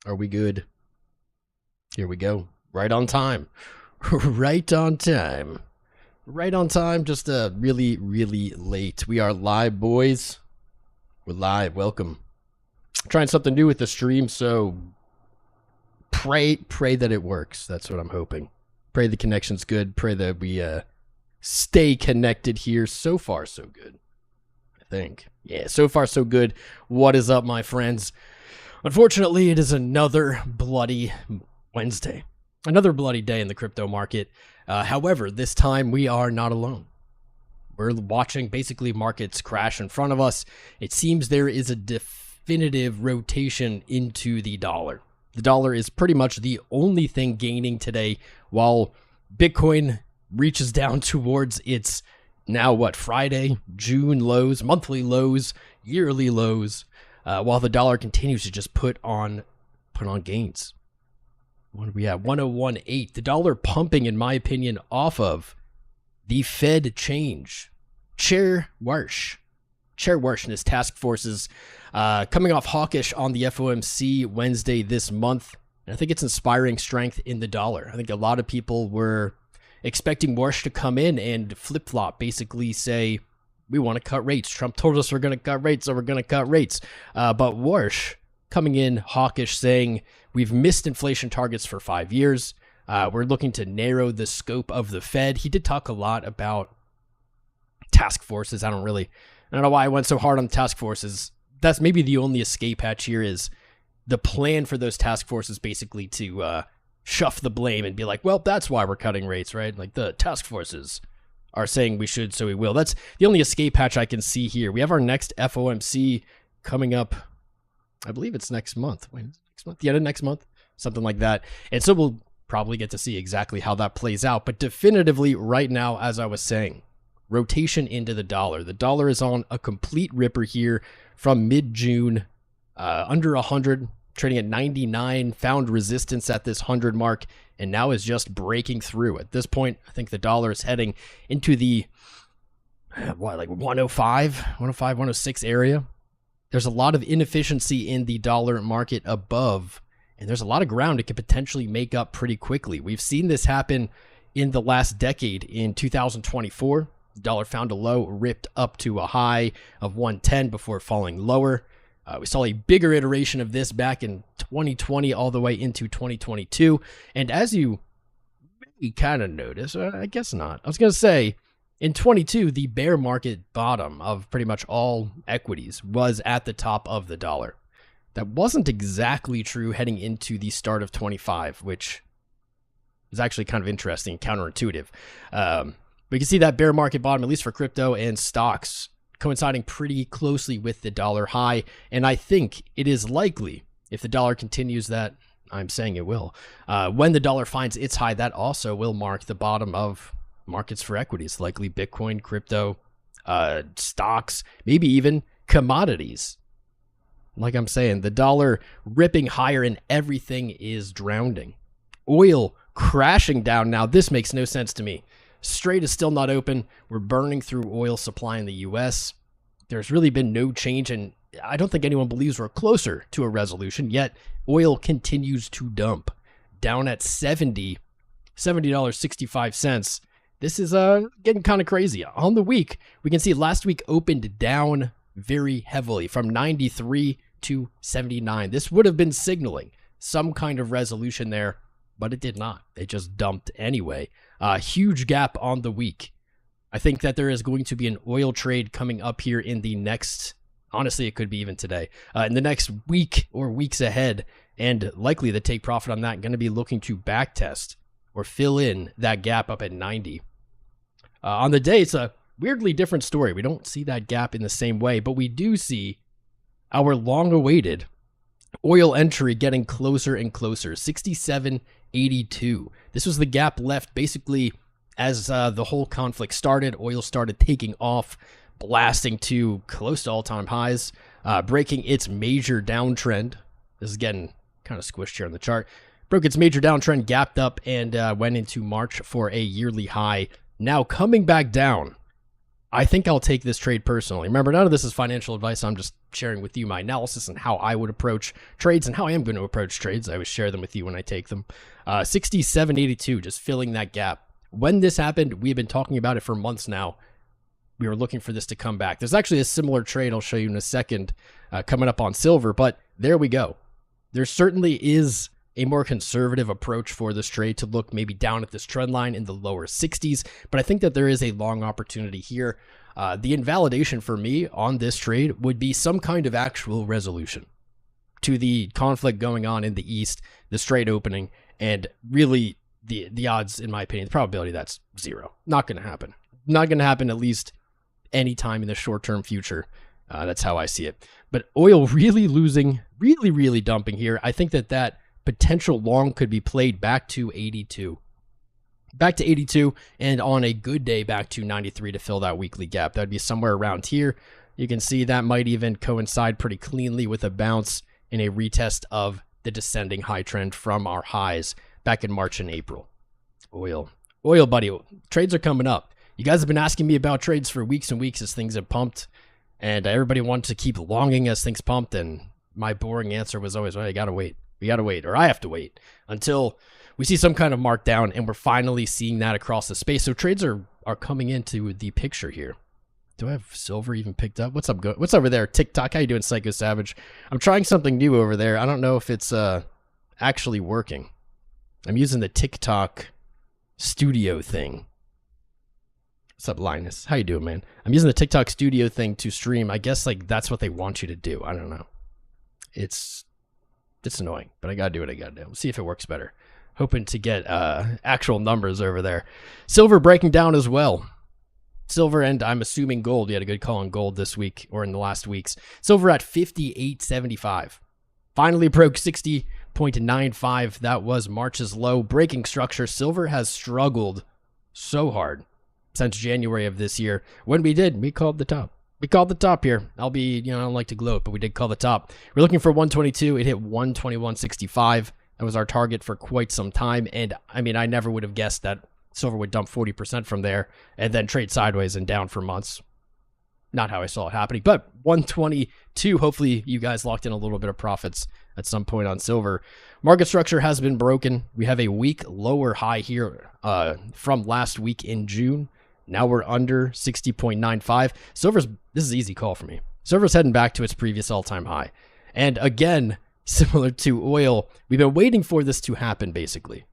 Are we good? Here we go. Right on time. Right on time. Right on time. Just really, really late. We are live, boys. We're live. Welcome. Trying something new with the stream, so pray that it works. That's what I'm hoping. Pray the connection's good. Pray that we stay connected here. So far, so good. I think. Yeah, so far, so good. What is up, my friends? Unfortunately, it is another bloody Wednesday. Another bloody day in the crypto market. However, this time we are not alone. We're watching basically markets crash in front of us. It seems there is a definitive rotation into the dollar. The dollar is pretty much the only thing gaining today, while Bitcoin reaches down towards its now Friday, June lows, monthly lows, yearly lows, while the dollar continues to just put on gains. What are we at? 101.8. The dollar pumping, in my opinion, off of the Fed change. Chair Warsh and his task forces coming off hawkish on the FOMC Wednesday this month. And I think it's inspiring strength in the dollar. I think a lot of people were expecting Warsh to come in and flip-flop, basically say, we want to cut rates. Trump told us we're going to cut rates, so we're going to cut rates. But Warsh coming in hawkish, saying we've missed inflation targets for 5 years. We're looking to narrow the scope of the Fed. He did talk a lot about task forces. I don't know why I went so hard on task forces. That's maybe the only escape hatch here, is the plan for those task forces basically to shuff the blame and be like, well, that's why we're cutting rates, right? Like, the task forces are saying we should, so we will. That's the only escape hatch I can see here. We have our next FOMC coming up. I believe it's next month. Wait, next month? The end of next month? Something like that. And so we'll probably get to see exactly how that plays out. But definitively right now, as I was saying, rotation into the dollar. The dollar is on a complete ripper here from mid-June, under 100, trading at 99, found resistance at this 100 mark, and now is just breaking through. At this point, I think the dollar is heading into the 105, 106 area. There's a lot of inefficiency in the dollar market above, and there's a lot of ground it could potentially make up pretty quickly. We've seen this happen in the last decade. In 2024, the dollar found a low, ripped up to a high of 110 before falling lower. We saw a bigger iteration of this back in 2020 all the way into 2022. And as you may kind of notice, I guess not. I was going to say, in 22, the bear market bottom of pretty much all equities was at the top of the dollar. That wasn't exactly true heading into the start of 25, which is actually kind of interesting, counterintuitive. We can see that bear market bottom, at least for crypto and stocks, coinciding pretty closely with the dollar high. And I think it is likely, if the dollar continues that, I'm saying it will, when the dollar finds its high, that also will mark the bottom of markets for equities, likely Bitcoin, crypto, stocks, maybe even commodities. Like I'm saying, the dollar ripping higher and everything is drowning. Oil crashing down now. This makes no sense to me. Strait is still not open. We're burning through oil supply in the U.S. There's really been no change, and I don't think anyone believes we're closer to a resolution, yet oil continues to dump. Down at $70.65. This is getting kind of crazy. On the week, we can see last week opened down very heavily from 93 to 79. This would have been signaling some kind of resolution there, but it did not. It just dumped anyway. Huge gap on the week. I think that there is going to be an oil trade coming up here in the next, honestly, it could be even today, in the next week or weeks ahead, and likely to take profit on that, going to be looking to backtest or fill in that gap up at 90. On the day, it's a weirdly different story. We don't see that gap in the same way, but we do see our long-awaited oil entry getting closer and closer. 67.82. This was the gap left basically as the whole conflict started. Oil started taking off, blasting to close to all-time highs, breaking its major downtrend. This is getting kind of squished here on the chart. Broke its major downtrend, gapped up, and went into March for a yearly high. Now coming back down. I think I'll take this trade personally. Remember, none of this is financial advice. I'm just sharing with you my analysis and how I would approach trades and how I am going to approach trades. I always share them with you when I take them. 67.82, just filling that gap. When this happened, we've been talking about it for months now. We were looking for this to come back. There's actually a similar trade I'll show you in a second coming up on silver, but there we go. There certainly is a more conservative approach for this trade to look maybe down at this trend line in the lower 60s, but I think that there is a long opportunity here. The invalidation for me on this trade would be some kind of actual resolution to the conflict going on in the East, the Strait opening, and really the odds, in my opinion, the probability that's zero. Not going to happen. Not going to happen at least anytime in the short-term future. That's how I see it. But oil really losing, really dumping here. I think that potential long could be played back to 82. Back to 82, and on a good day, back to 93 to fill that weekly gap. That would be somewhere around here. You can see that might even coincide pretty cleanly with a bounce in a retest of the descending high trend from our highs back in March and April. Oil, buddy, trades are coming up. You guys have been asking me about trades for weeks and weeks as things have pumped, and everybody wanted to keep longing as things pumped, and my boring answer was always, well, you gotta wait. We gotta wait, or I have to wait until we see some kind of markdown, and we're finally seeing that across the space. So trades are coming into the picture here. Do I have silver even picked up? What's up? What's over there? TikTok, how you doing, Psycho Savage? I'm trying something new over there. I don't know if it's actually working. I'm using the TikTok studio thing. What's up, Linus? How you doing, man? I'm using the TikTok studio thing to stream. I guess like that's what they want you to do. I don't know. It's annoying, but I gotta do what I gotta do. We'll see if it works better. Hoping to get actual numbers over there. Silver breaking down as well. Silver, and I'm assuming gold. You had a good call on gold this week or in the last weeks. Silver at 58.75. Finally broke 60.95. That was March's low. Breaking structure. Silver has struggled so hard since January of this year. When we called the top. We called the top here. I don't like to gloat, but we did call the top. We're looking for 122. It hit 121.65. That was our target for quite some time. And I mean, I never would have guessed that silver would dump 40% from there and then trade sideways and down for months. Not how I saw it happening, but 122. Hopefully you guys locked in a little bit of profits at some point on silver. Market structure has been broken. We have a week lower high here from last week in June. Now we're under 60.95. This is an easy call for me. Silver's heading back to its previous all-time high. And again, similar to oil, we've been waiting for this to happen, basically.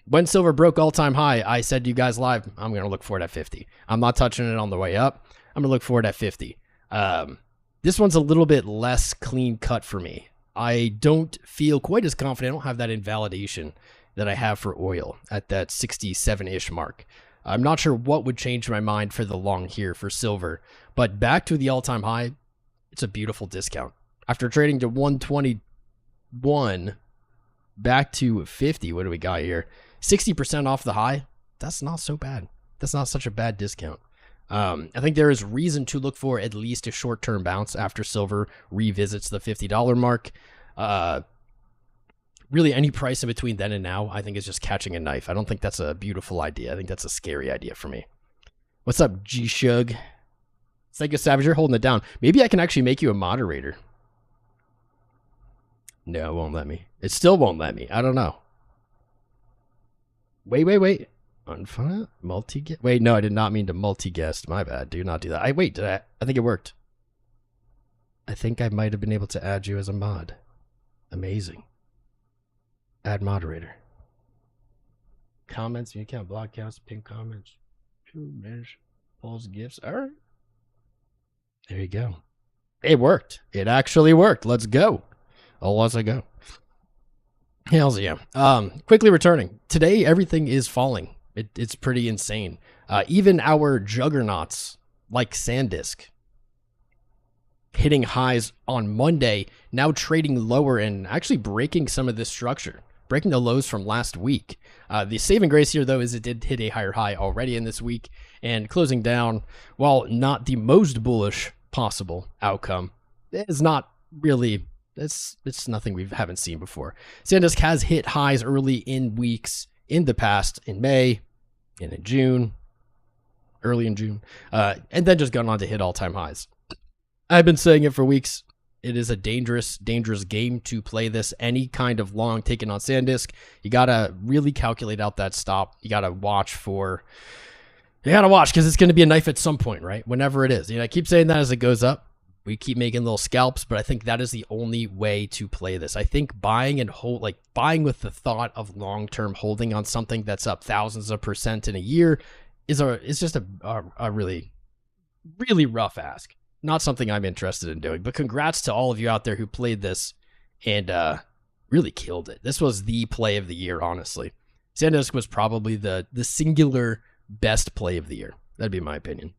When silver broke all-time high, I said to you guys live, I'm going to look for it at 50. I'm not touching it on the way up. I'm going to look for it at 50. This one's a little bit less clean-cut for me. I don't feel quite as confident. I don't have that invalidation that I have for oil at that 67-ish mark. I'm not sure what would change my mind for the long here for silver, but back to the all-time high, it's a beautiful discount. After trading to 121, back to 50, what do we got here? 60% off the high. That's not so bad. That's not such a bad discount. I think there is reason to look for at least a short-term bounce after silver revisits the $50 mark. Really, any price in between then and now, I think is just catching a knife. I don't think that's a beautiful idea. I think that's a scary idea for me. What's up, G-Shug? Psycho Savage, you're holding it down. Maybe I can actually make you a moderator. No, it won't let me. It still won't let me. I don't know. Wait. Unfun multi-guest. Wait, no, I did not mean to multi-guest. My bad. Do not do that. I think it worked. I think I might have been able to add you as a mod. Amazing. Add moderator. Comments, you account, blog counts, pin comments, manage, polls, gifts. All right. There you go. It worked. It actually worked. Let's go. Oh, let's go. Hells yeah. Quickly returning. Today, everything is falling. It's pretty insane. Even our juggernauts, like SanDisk, hitting highs on Monday, now trading lower and actually breaking some of this structure. Breaking the lows from last week. The saving grace here, though, is it did hit a higher high already in this week and closing down, while not the most bullish possible outcome, it's not really, it's nothing we haven't seen before. SanDisk has hit highs early in weeks in the past, in May and in June, early in June, and then just gone on to hit all-time highs. I've been saying it for weeks. It is a dangerous, dangerous game to play this. Any kind of long taken on SanDisk, you got to really calculate out that stop. You got to watch because it's going to be a knife at some point, right? Whenever it is. I keep saying that as it goes up. We keep making little scalps, but I think that is the only way to play this. I think buying and buying with the thought of long-term holding on something that's up thousands of % in a year is just a really, really rough ask. Not something I'm interested in doing, but congrats to all of you out there who played this and really killed it. This was the play of the year, honestly. SanDisk was probably the singular best play of the year. That'd be my opinion.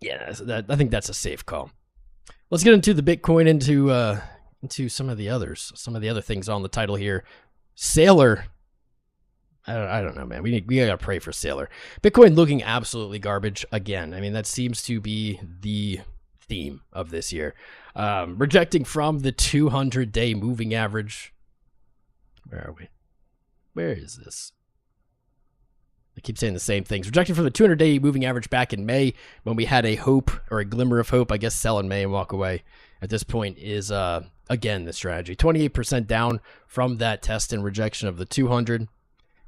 Yeah, I think that's a safe call. Let's get into the Bitcoin, into some of the other things on the title here. Sailor. I don't know, man. We gotta pray for Sailor. Bitcoin looking absolutely garbage again. I mean, that seems to be the theme of this year. Rejecting from the 200-day moving average. Where are we? Where is this? I keep saying the same things. Rejecting from the 200-day moving average back in May when we had a hope or a glimmer of hope. I guess sell in May and walk away at this point is, again, the strategy. 28% down from that test and rejection of the 200.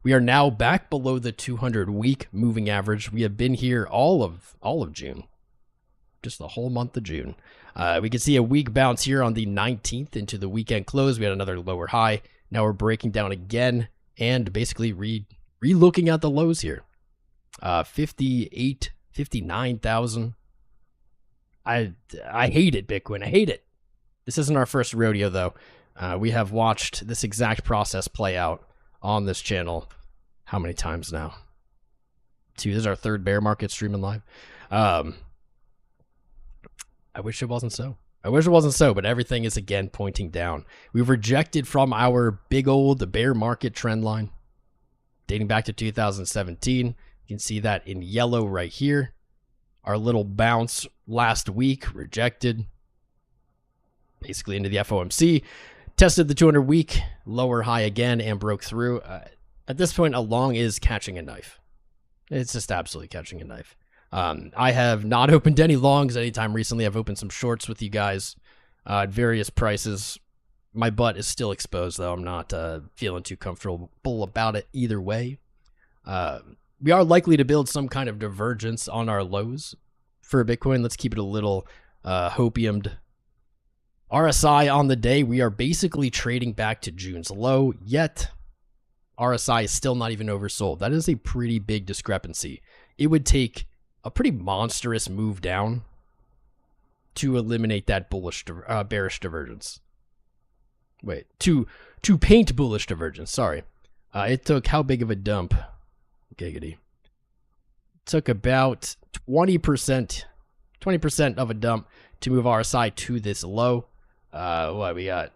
We are now back below the 200-week moving average. We have been here all of June, just the whole month of June. We can see a weak bounce here on the 19th into the weekend close. We had another lower high. Now we're breaking down again and basically re-looking at the lows here. 58, 59,000. I hate it, Bitcoin. I hate it. This isn't our first rodeo, though. We have watched this exact process play out on this channel how many times now? 2. This is our 3rd bear market streaming live. I wish it wasn't so. But everything is again pointing down. We've rejected from our big old bear market trend line dating back to 2017. You can see that in yellow right here. Our little bounce last week rejected basically into the FOMC. Tested the 200-week lower high again and broke through. At this point, a long is catching a knife. It's just absolutely catching a knife. I have not opened any longs anytime recently. I've opened some shorts with you guys at various prices. My butt is still exposed, though. I'm not feeling too comfortable about it either way. We are likely to build some kind of divergence on our lows for Bitcoin. Let's keep it a little hopiumed. RSI on the day, we are basically trading back to June's low, yet RSI is still not even oversold. That is a pretty big discrepancy. It would take a pretty monstrous move down to eliminate that bearish divergence. Wait, to paint bullish divergence, sorry. It took how big of a dump? Giggity. It took about 20% of a dump to move RSI to this low. What we got?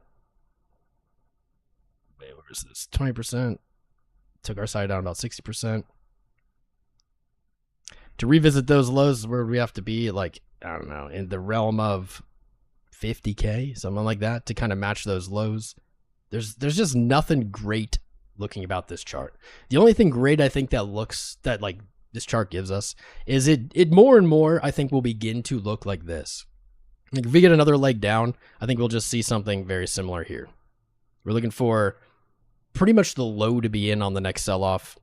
Wait, where is this? 20%. Took our side down about 60%. To revisit those lows, where we have to be, like, I don't know, in the realm of 50K, something like that, to kind of match those lows. There's just nothing great looking about this chart. The only thing great I think that like this chart gives us is it more and more I think will begin to look like this. Like if we get another leg down, I think we'll just see something very similar here. We're looking for pretty much the low to be in on the next sell-off.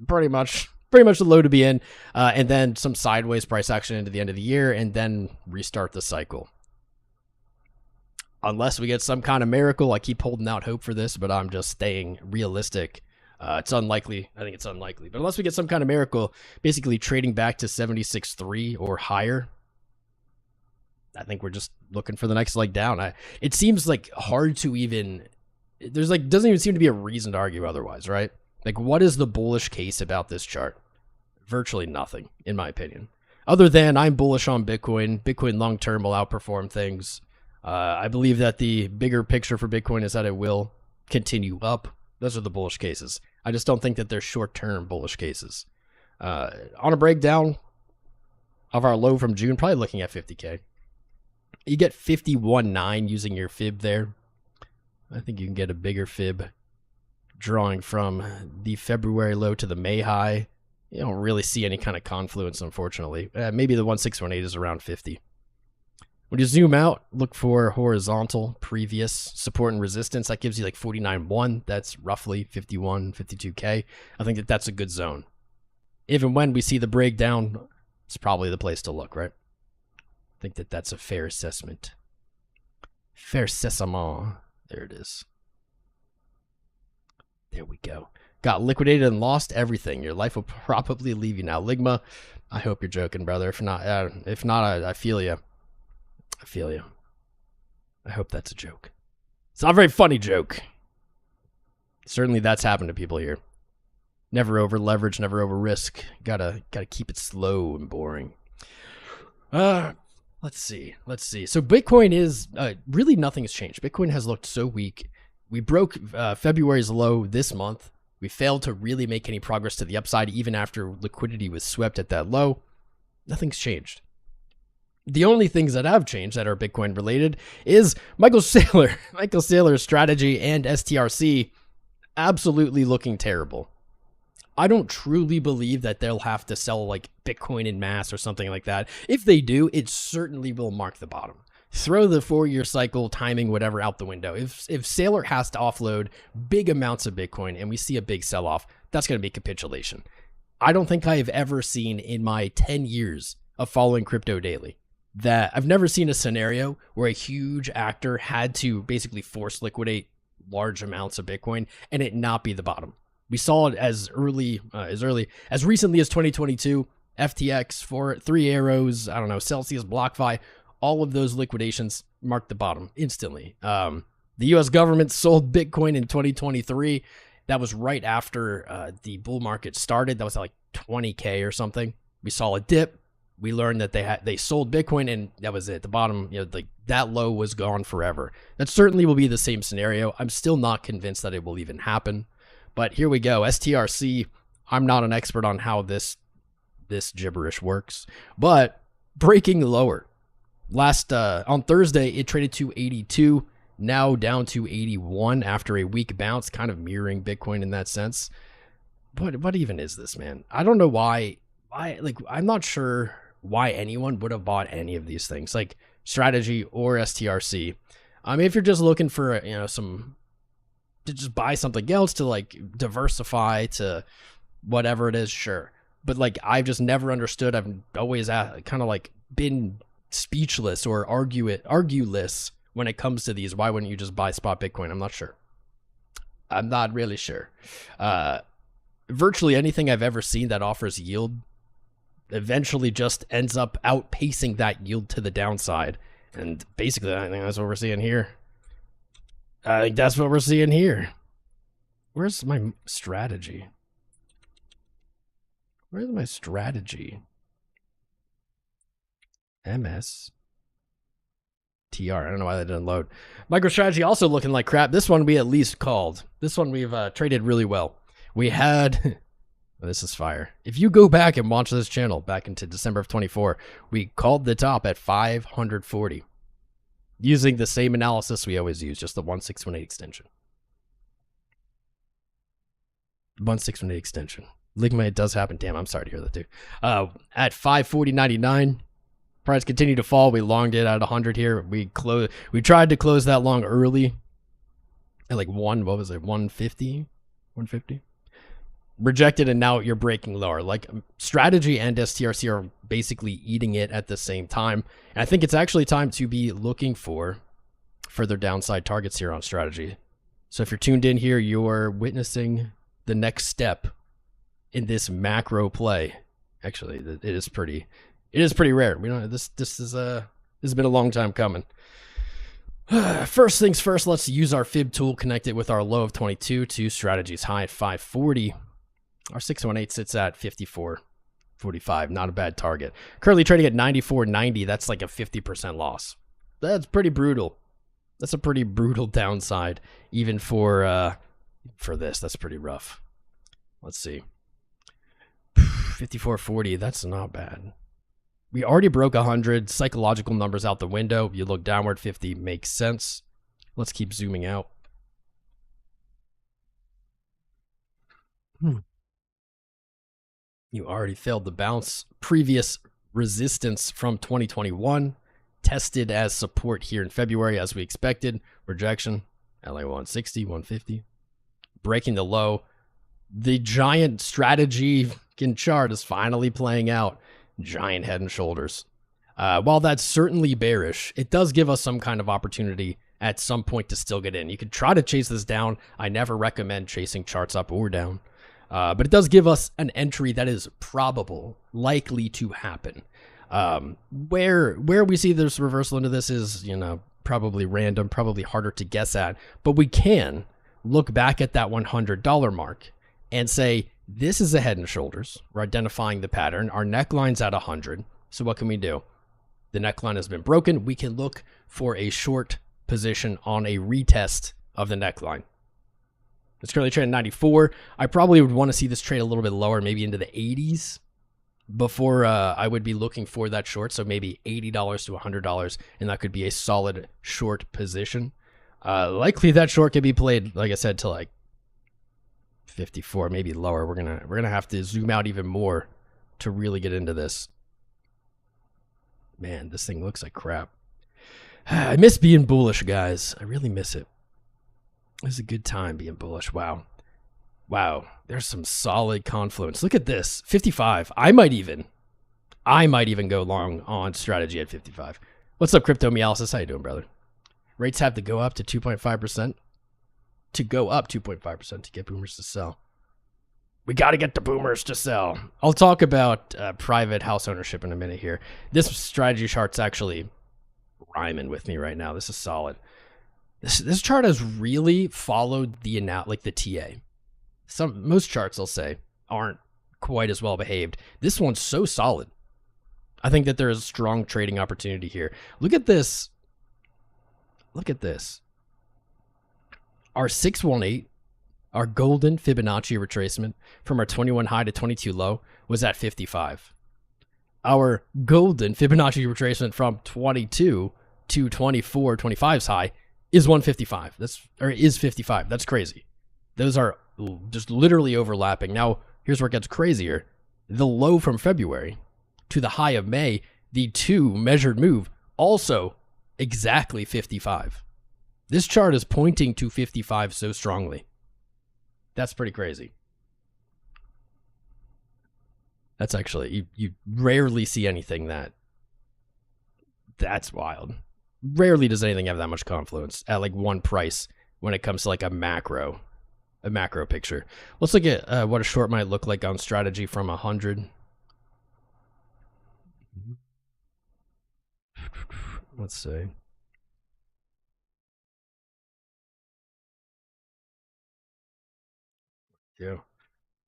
Pretty much the low to be in, and then some sideways price action into the end of the year, and then restart the cycle. Unless we get some kind of miracle. I keep holding out hope for this, but I'm just staying realistic. It's unlikely. I think it's unlikely. But unless we get some kind of miracle, basically trading back to 76.3 or higher, I think we're just looking for the next leg down. It seems like hard to even... There's like doesn't even seem to be a reason to argue otherwise, right? Like, what is the bullish case about this chart? Virtually nothing, in my opinion. Other than I'm bullish on Bitcoin. Bitcoin long-term will outperform things. I believe that the bigger picture for Bitcoin is that it will continue up. Those are the bullish cases. I just don't think that they're short-term bullish cases. On a breakdown of our low from June, probably looking at 50K. You get 51.9 using your fib there. I think you can get a bigger fib drawing from the February low to the May high You don't really see any kind of confluence, unfortunately. Maybe the 1618 is around 50. When you zoom out, look for horizontal previous support and resistance. That gives you like 49.1. That's roughly 51, 52K. I think that's a good zone. Even when we see the breakdown, it's probably the place to look, right? I think that's a fair assessment. Fair assessment. There it is. There we go. Got liquidated and lost everything. Your life will probably leave you now. Ligma, I hope you're joking, brother. If not, I feel you. I feel you. I hope that's a joke. It's not a very funny joke. Certainly that's happened to people here. Never over leverage, never over risk. Gotta keep it slow and boring. Let's see. So Bitcoin is really nothing has changed. Bitcoin has looked so weak. We broke February's low this month. We failed to really make any progress to the upside, even after liquidity was swept at that low. Nothing's changed. The only things that have changed that are Bitcoin related is Michael Saylor's strategy and STRC absolutely looking terrible. I don't truly believe that they'll have to sell like Bitcoin in mass or something like that. If they do, it certainly will mark the bottom. Throw the 4-year cycle, timing, whatever out the window. If Saylor has to offload big amounts of Bitcoin and we see a big sell-off, that's going to be capitulation. I don't think I have ever seen in my 10 years of following crypto daily that I've never seen a scenario where a huge actor had to basically force liquidate large amounts of Bitcoin and it not be the bottom. We saw it as recently as 2022, FTX, 3 arrows, I don't know, Celsius, BlockFi, all of those liquidations marked the bottom instantly. The US government sold Bitcoin in 2023. That was right after the bull market started. That was like 20K or something. We saw a dip. We learned that they sold Bitcoin and that was it. The bottom, like that low was gone forever. That certainly will be the same scenario. I'm still not convinced that it will even happen. But here we go. STRC, I'm not an expert on how this gibberish works, but breaking lower. On Thursday, it traded to 82, now down to 81 after a weak bounce, kind of mirroring Bitcoin in that sense. What even is this, man? I don't know why, I'm not sure why anyone would have bought any of these things, like strategy or STRC. I mean, if you're just looking for, to just buy something else to like diversify to whatever it is, sure. But like, I've just never understood. I've always kind of like been speechless or argueless when it comes to these. Why wouldn't you just buy spot Bitcoin? I'm not sure. I'm not really sure. Virtually anything I've ever seen that offers yield eventually just ends up outpacing that yield to the downside. And basically, I think that's what we're seeing here. Where's my strategy? Where's my strategy? MS TR. I don't know why that didn't load. MicroStrategy also looking like crap. This one we at least called. This one we've traded really well. We had... oh, this is fire. If you go back and watch this channel back into December of 24, we called the top at 540. Using the same analysis we always use, just the 1618 extension. 1618 extension. Ligma, it does happen. Damn, I'm sorry to hear that too. At 540.99, price continued to fall. We longed it at 100 here. We tried to close that long early at like 150? 150? Rejected, and now you're breaking lower. Like strategy and STRC are basically eating it at the same time. And I think it's actually time to be looking for further downside targets here on strategy. So if you're tuned in here, you're witnessing the next step in this macro play. Actually, it is pretty rare. We don't. This has been a long time coming. First things first, let's use our fib tool, connect it with our low of 22 to strategy's high at 540. Our 618 sits at 54.45. Not a bad target. Currently trading at 94.90. That's like a 50% loss. That's pretty brutal. That's a pretty brutal downside, even for this. That's pretty rough. Let's see. 54.40. That's not bad. We already broke 100. Psychological numbers out the window. You look downward, 50 makes sense. Let's keep zooming out. You already failed the bounce. Previous resistance from 2021 tested as support here in February, as we expected. Rejection, LA 160, 150. Breaking the low. The giant strategy chart is finally playing out. Giant head and shoulders. While that's certainly bearish, it does give us some kind of opportunity at some point to still get in. You could try to chase this down. I never recommend chasing charts up or down. But it does give us an entry that is probable, likely to happen. Where we see this reversal into this is, you know, probably random, probably harder to guess at. But we can look back at that $100 mark and say, this is a head and shoulders. We're identifying the pattern. Our neckline's at 100. So what can we do? The neckline has been broken. We can look for a short position on a retest of the neckline. It's currently trading 94. I probably would want to see this trade a little bit lower, maybe into the 80s before I would be looking for that short. So maybe $80 to $100, and that could be a solid short position. Likely that short could be played, like I said, to like 54, maybe lower. We're gonna have to zoom out even more to really get into this. Man, this thing looks like crap. I miss being bullish, guys. I really miss it. It's a good time being bullish. Wow. Wow. There's some solid confluence. Look at this. 55. I might even go long on strategy at 55. What's up, 𝐂𝐴𝐳? How you doing, brother? Rates have to go up to 2.5%. To go up 2.5% to get boomers to sell. We got to get the boomers to sell. I'll talk about private house ownership in a minute here. This strategy chart's actually rhyming with me right now. This is solid. This chart has really followed the TA. Most charts, I'll say, aren't quite as well behaved. This one's so solid. I think that there is a strong trading opportunity here. Look at this. Look at this. Our 618, our golden Fibonacci retracement from our 21 high to 22 low was at 55. Our golden Fibonacci retracement from 22 to 24, 25's high is 155. Is 55. That's crazy. Those are just literally overlapping. Now, here's where it gets crazier. The low from February to the high of May, the two measured move, also exactly 55. This chart is pointing to 55 so strongly. That's pretty crazy. That's actually, you rarely see anything that's wild. Rarely does anything have that much confluence at like one price when it comes to like a macro picture. Let's look at what a short might look like on strategy from 100. Let's see. Yeah.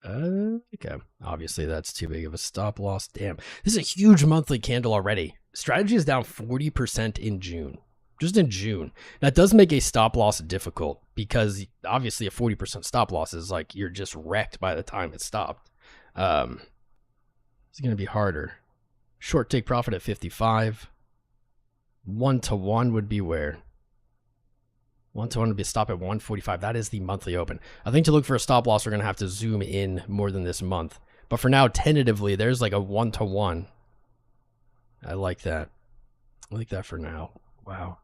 Okay. Obviously, that's too big of a stop loss. Damn. This is a huge monthly candle already. Strategy is down 40% in June. Just in June. That does make a stop loss difficult because obviously a 40% stop loss is like you're just wrecked by the time it stopped. It's going to be harder. Short take profit at 55. 1-to-1 would be where? 1-to-1 would be a stop at 145. That is the monthly open. I think to look for a stop loss, we're going to have to zoom in more than this month. But for now, tentatively, there's like a 1-to-1. I like that. I like that for now. Wow.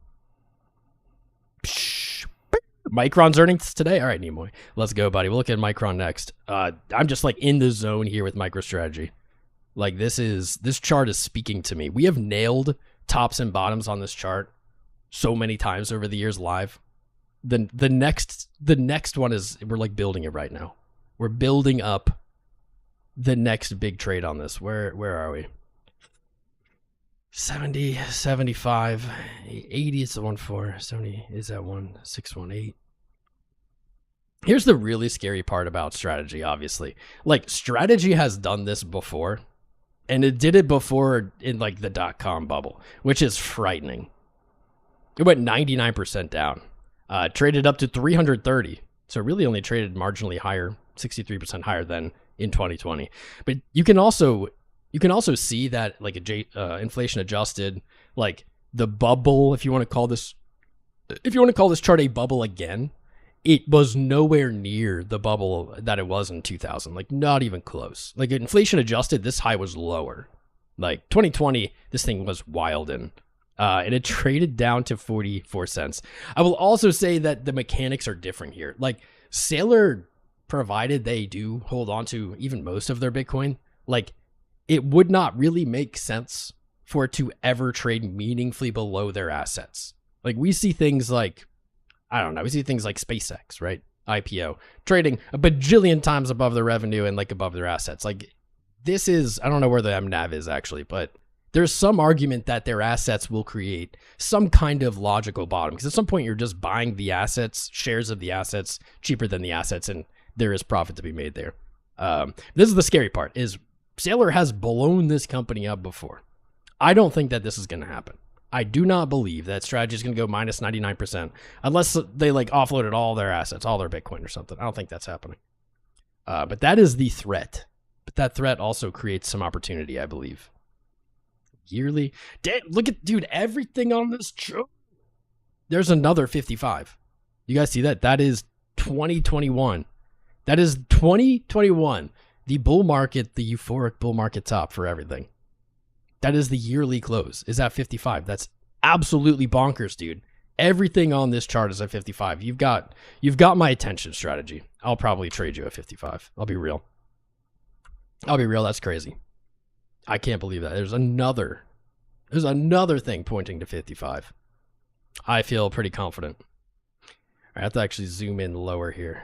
Micron's earnings today? All right, Nimoy. Let's go, buddy. We'll look at Micron next. I'm just like in the zone here with MicroStrategy. Like this chart is speaking to me. We have nailed tops and bottoms on this chart so many times over the years live. The next one is, we're like building it right now. We're building up the next big trade on this. Where are we? 70, 75, 80 is the 1.4, 70 is at 1.618. Here's the really scary part about strategy, obviously. Like, strategy has done this before, and it did it before in like the .com bubble, which is frightening. It went 99% down. Traded up to 330. So it really only traded marginally higher, 63% higher than in 2020. But you can also see that like inflation adjusted, like the bubble, if you want to call this chart a bubble again, it was nowhere near the bubble that it was in 2000. Like, not even close. Like, inflation adjusted, this high was lower. Like, 2020, this thing was wild and it traded down to 44 cents. I will also say that the mechanics are different here. Like, Saylor, provided they do hold on to even most of their Bitcoin, like, it would not really make sense for it to ever trade meaningfully below their assets. Like, we see things like, I don't know, we see things like SpaceX, right? IPO, trading a bajillion times above their revenue and like above their assets. Like, this is, I don't know where the MNAV is actually, but there's some argument that their assets will create some kind of logical bottom. Because at some point you're just buying the assets, shares of the assets, cheaper than the assets, and there is profit to be made there. This is the scary part, is Saylor has blown this company up before. I don't think that this is going to happen. I do not believe that strategy is going to go minus 99% unless they like offloaded all their assets, all their Bitcoin or something. I don't think that's happening. But that is the threat. But that threat also creates some opportunity, I believe. Yearly. Damn, look at, dude, everything on this chart. There's another 55. You guys see that? That is 2021. That is 2021. The bull market, the euphoric bull market top for everything. That is the yearly close, is at 55. That's absolutely bonkers, dude. Everything on this chart is at 55. You've got my attention, strategy. I'll probably trade you at 55. I'll be real. That's crazy. I can't believe that. There's another thing pointing to 55. I feel pretty confident. I have to actually zoom in lower here.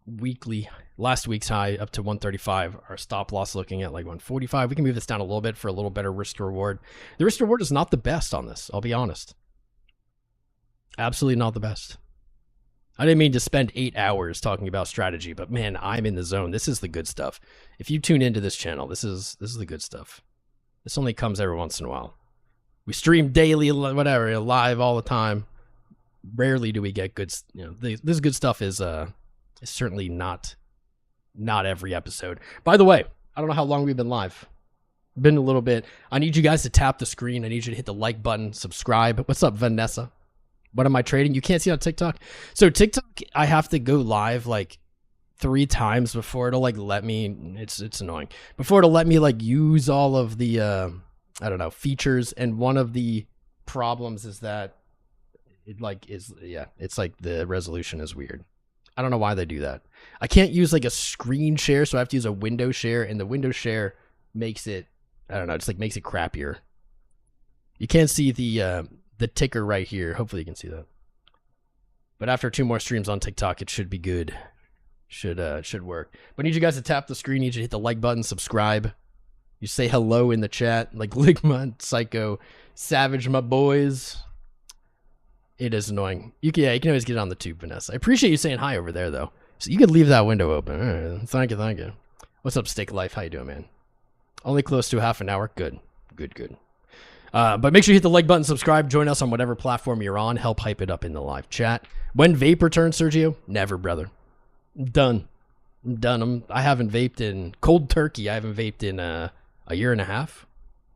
Weekly, last week's high up to 135. Our stop loss looking at like 145. We can move this down a little bit for a little better risk to reward. The risk to reward is not the best on this, I'll be honest. Absolutely not the best. I didn't mean to spend 8 hours talking about strategy, but man, I'm in the zone. This is the good stuff. If you tune into this channel, this is the good stuff. This only comes every once in a while. We stream daily, whatever, live all the time. Rarely do we get good, this good stuff is certainly not every episode. By the way, I don't know how long we've been live. Been a little bit. I need you guys to tap the screen. I need you to hit the like button, subscribe. What's up, Vanessa? What am I trading? You can't see on TikTok. So TikTok, I have to go live like 3 times before it'll like let me. It's annoying. Before it'll let me like use all of the I don't know, features. And one of the problems is that it like is it's like the resolution is weird. I don't know why they do that. I can't use like a screen share, so I have to use a window share, and the window share makes it, I don't know, just like makes it crappier. You can't see the ticker right here. Hopefully you can see that. But after 2 more streams on TikTok, it should be good. Should work. But I need you guys to tap the screen. I need you to hit the like button, subscribe. You say hello in the chat, like Ligma, Psycho, Savage, my boys. It is annoying. You can always get on the tube, Vanessa. I appreciate you saying hi over there, though. So you could leave that window open. All right. Thank you. What's up, Steak Life? How you doing, man? Only close to half an hour. Good. But make sure you hit the like button, subscribe, join us on whatever platform you're on. Help hype it up in the live chat. When vape returns, Sergio? Never, brother. I'm done. I haven't vaped in cold turkey. I haven't vaped in a year and a half.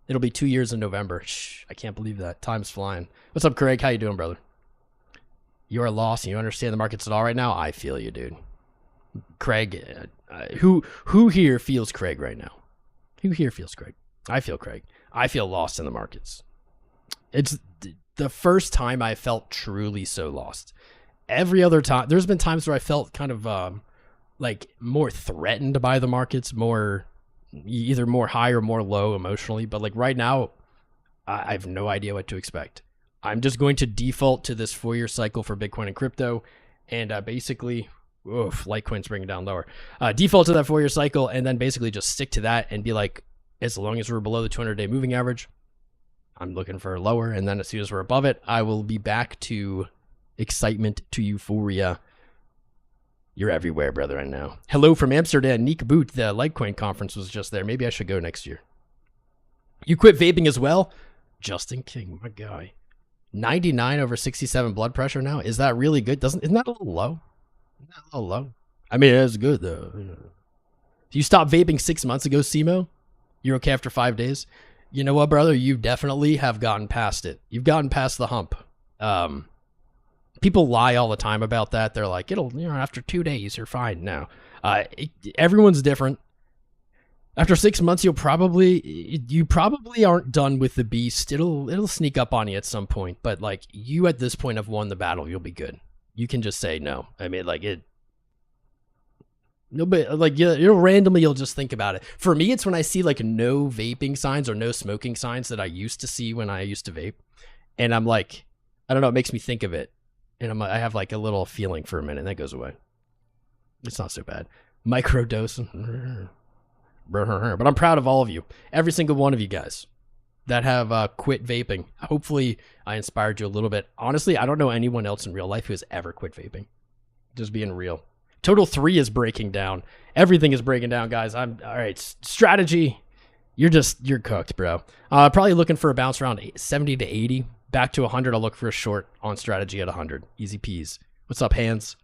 It'll be 2 years in November. Shh, I can't believe that. Time's flying. What's up, Craig? How you doing, brother? You are lost and you understand the markets at all right now? I feel you, dude. Craig, who here feels Craig right now? Who here feels Craig? I feel Craig. I feel lost in the markets. It's the first time I felt truly so lost. Every other time, there's been times where I felt kind of like more threatened by the markets, more either more high or more low emotionally. But like right now, I have no idea what to expect. I'm just going to default to this 4-year cycle for Bitcoin and crypto, and basically, Litecoin's bringing it down lower. Default to that 4-year cycle, and then basically just stick to that and be like, as long as we're below the 200-day moving average, I'm looking for lower, and then as soon as we're above it, I will be back to excitement, to euphoria. You're everywhere, brother, right now. Hello from Amsterdam, Nick Boot. The Litecoin conference was just there. Maybe I should go next year. You quit vaping as well? Justin King, my guy. 99 over 67 blood pressure now. Is that really good? Isn't that a little low? Isn't that a little low? I mean, it's good though. You stopped vaping 6 months ago, Simo? You're okay after 5 days? You know what, brother? You definitely have gotten past it. You've gotten past the hump. People lie all the time about that. They're like, it'll, after 2 days, you're fine. No, everyone's different. After 6 months, you probably aren't done with the beast. It'll sneak up on you at some point. But like, you at this point have won the battle. You'll be good. You can just say no. I mean, like you'll just think about it. For me, it's when I see like no vaping signs or no smoking signs that I used to see when I used to vape, and I'm like, I don't know, it makes me think of it. And I have like a little feeling for a minute, and that goes away. It's not so bad. Microdose. But I'm proud of all of you. Every single one of you guys that have quit vaping. Hopefully, I inspired you a little bit. Honestly, I don't know anyone else in real life who has ever quit vaping. Just being real. Total 3 is breaking down. Everything is breaking down, guys. All right. Strategy. You're cooked, bro. Probably looking for a bounce around 70 to 80. Back to 100, I'll look for a short on strategy at 100. Easy peas. What's up, hands?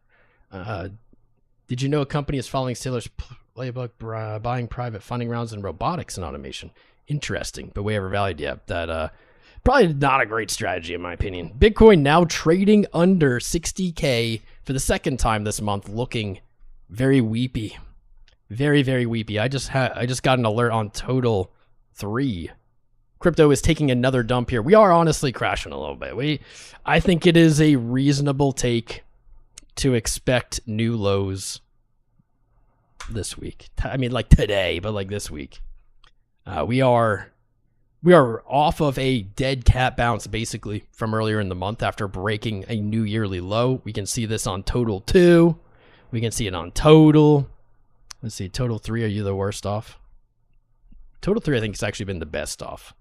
Did you know a company is following Sailor's playbook, buying private funding rounds in robotics and automation? Interesting, but way overvalued. Yeah, that probably not a great strategy in my opinion. Bitcoin now trading under 60K for the second time this month, looking very weepy. Very, very weepy. I just got an alert on total 3. Crypto is taking another dump here. We are honestly crashing a little bit. I think it is a reasonable take to expect new lows this week. I mean, like today, but like this week. We are off of a dead cat bounce basically from earlier in the month after breaking a new yearly low. We can see this on total 2. We can see it on total. Let's see, total 3. Are you the worst off? Total 3, I think it's actually been the best off.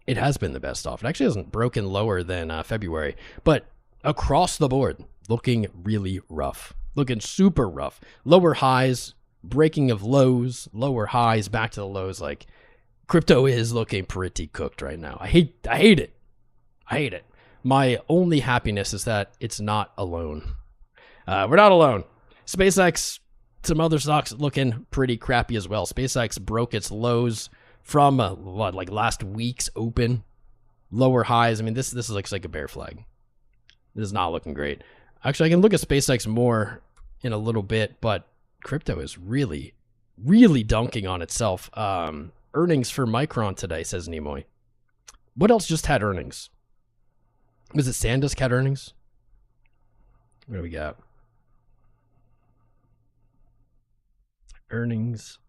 It has been the best off. It actually hasn't broken lower than February, but across the board, looking really rough. Looking super rough. Lower highs, breaking of lows, lower highs, back to the lows. Like, crypto is looking pretty cooked right now. I hate it. I hate it. My only happiness is that it's not alone. We're not alone. SpaceX, some other stocks looking pretty crappy as well. SpaceX broke its lows from like last week's open, lower highs. I mean, this looks like a bear flag. This is not looking great. Actually, I can look at SpaceX more in a little bit, but crypto is really, really dunking on itself. Earnings for Micron today, says Nimoy. What else just had earnings? Was it SanDisk had earnings? What do we got? Earnings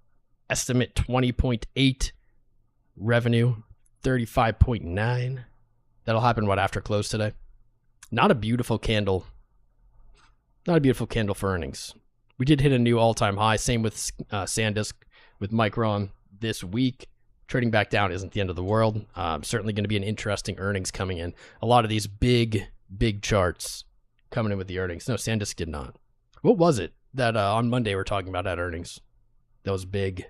estimate 20.8. Revenue 35.9. That'll happen after close today. Not a beautiful candle. Not a beautiful candle for earnings. We did hit a new all-time high. Same with SanDisk, with Micron this week. Trading back down isn't the end of the world. Certainly going to be an interesting earnings coming in. A lot of these big charts coming in with the earnings. No, SanDisk did not. What was it that on Monday we're talking about at earnings? That was big.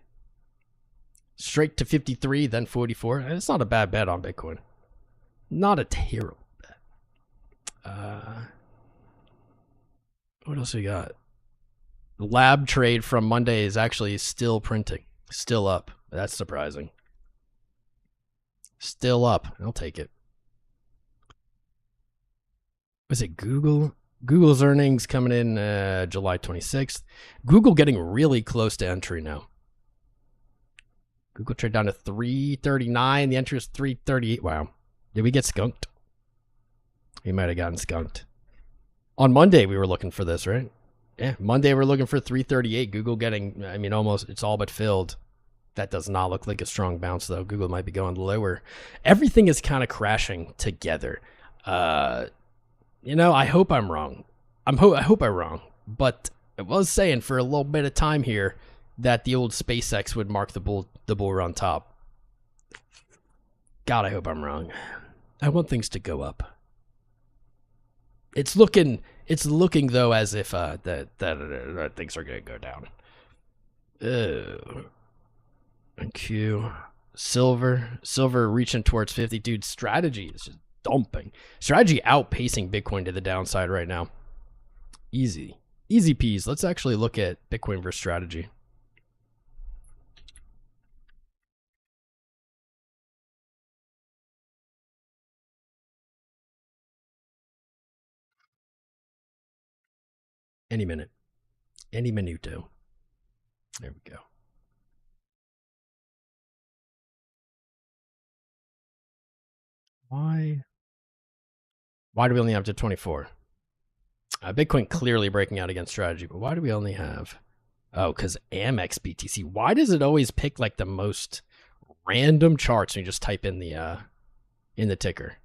Straight to 53, then 44. It's not a bad bet on Bitcoin. Not a terrible bet. What else we got? The lab trade from Monday is actually still printing. Still up. That's surprising. Still up. I'll take it. Was it Google? Google's earnings coming in July 26th. Google getting really close to entry now. Google trade down to 339. The entry is 338. Wow. Did we get skunked? We might have gotten skunked. On Monday, we were looking for this, right? Yeah, Monday we're looking for 338. Google getting, I mean, almost, it's all but filled. That does not look like a strong bounce, though. Google might be going lower. Everything is kind of crashing together. You know, I hope I'm wrong. I hope I'm wrong. But I was saying for a little bit of time here that the old SpaceX would mark the bull run top. God, I hope I'm wrong. I want things to go up. It's looking though as if that things are gonna go down. Q, silver reaching towards 50. Dude, strategy is just dumping. Strategy outpacing Bitcoin to the downside right now. Easy peas. Let's actually look at Bitcoin versus strategy. Any minute. Any minuto. There we go. Why do we only have to 24? Bitcoin clearly breaking out against strategy, but why do we only have... Oh, because Amex BTC. Why does it always pick like the most random charts when you just type in the ticker?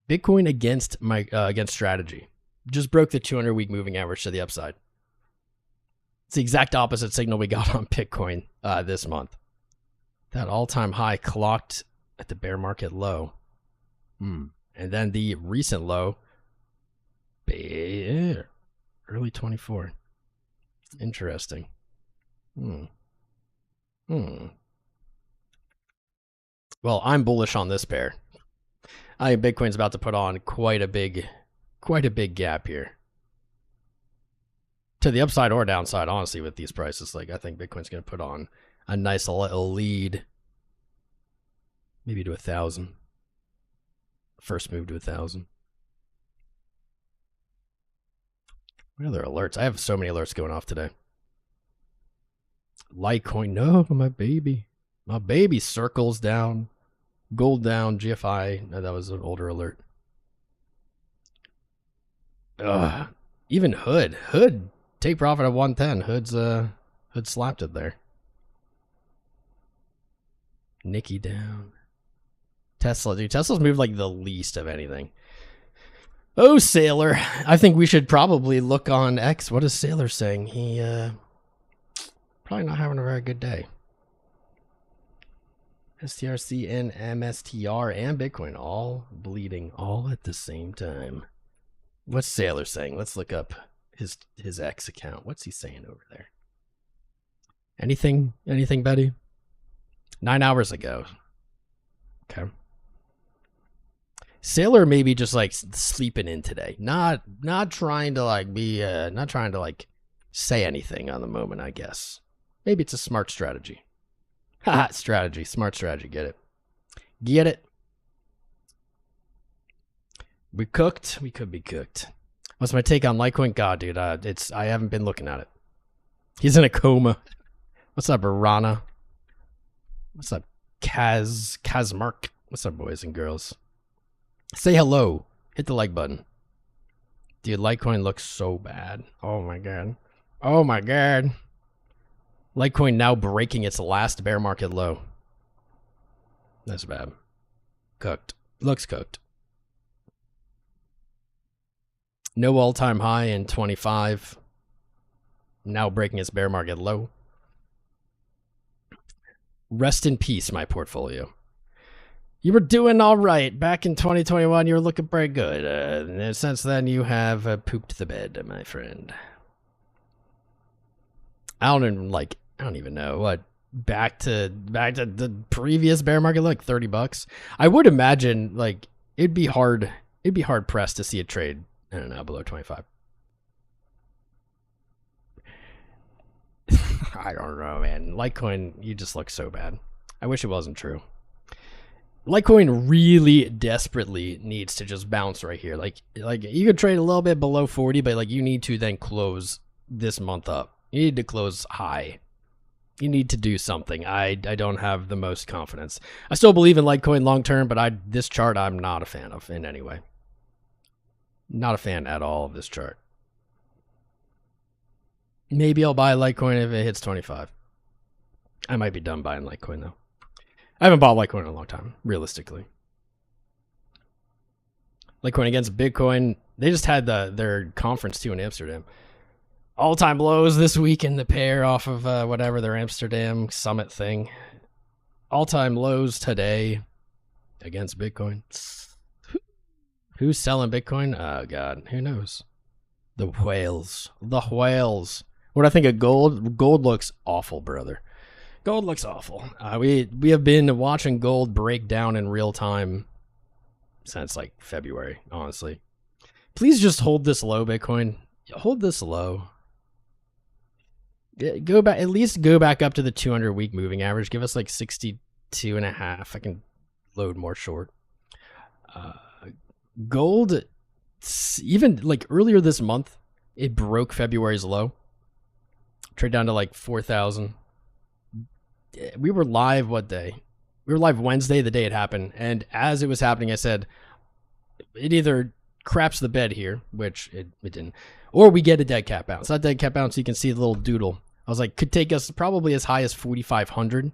Bitcoin against strategy. Just broke the 200-week moving average to the upside. It's the exact opposite signal we got on Bitcoin this month. That all-time high clocked at the bear market low. And then the recent low, early 24. Interesting. Well, I'm bullish on this pair. I think Bitcoin's about to put on quite a big gap here. To the upside or downside, honestly, with these prices. Like, I think Bitcoin's going to put on a nice little lead. Maybe to 1,000. First move to 1,000. What other alerts? I have so many alerts going off today. Litecoin, no, my baby. My baby. Circles down. Gold down. GFI. No, that was an older alert. Even Hood. Take profit at 110. Hood slapped it there. Nikki down. Tesla, dude. Tesla's moved like the least of anything. Oh, Sailor. I think we should probably look on X. What is Sailor saying? He probably not having a very good day. STRC and MSTR and Bitcoin all bleeding all at the same time. What's Sailor saying? Let's look up his X account. What's he saying over there? Anything, Betty? 9 hours ago. Okay. Sailor maybe just like sleeping in today. Not trying to like be not trying to like say anything on the moment, I guess. Maybe it's a smart strategy. Haha, strategy, smart strategy, get it. Get it? We cooked, we could be cooked. What's my take on Litecoin? God, dude, I haven't been looking at it. He's in a coma. What's up, Rana? What's up, Kazmark? What's up, boys and girls? Say hello. Hit the like button. Dude, Litecoin looks so bad. Oh my god. Oh my god. Litecoin now breaking its last bear market low. That's bad. Cooked. Looks cooked. No all-time high in 25. Now breaking its bear market low. Rest in peace, my portfolio. You were doing all right. Back in 2021, you were looking pretty good. Since then, you have pooped the bed, my friend. I don't even know what. Back to the previous bear market, like $30. I would imagine like it'd be hard pressed to see a trade. I don't know, below 25. I don't know, man. Litecoin, you just look so bad. I wish it wasn't true. Litecoin really desperately needs to just bounce right here. Like you could trade a little bit below 40, but like you need to then close this month up. You need to close high. You need to do something. I don't have the most confidence. I still believe in Litecoin long term, but this chart I'm not a fan of in any way. Not a fan at all of this chart. Maybe I'll buy Litecoin if it hits 25. I might be done buying Litecoin though. I haven't bought Litecoin in a long time, realistically. Litecoin against Bitcoin. They just had their conference too in Amsterdam. All-time lows this week in the pair off of whatever their Amsterdam summit thing. All-time lows today against Bitcoin. Who's selling Bitcoin? Oh, God. Who knows? The whales. The whales. What do I think of gold? Gold looks awful, brother. Gold looks awful. We have been watching gold break down in real time since like February, honestly. Please just hold this low, Bitcoin. Hold this low. Go back, at least go back up to the 200-week moving average. Give us like 62.5. I can load more short. Gold, even like earlier this month, it broke February's low. Trade down to like 4,000. We were live what day? We were live Wednesday, the day it happened. And as it was happening, I said, it either craps the bed here, which it didn't, or we get a dead cat bounce. That dead cat bounce, you can see the little doodle. I was like, could take us probably as high as 4,500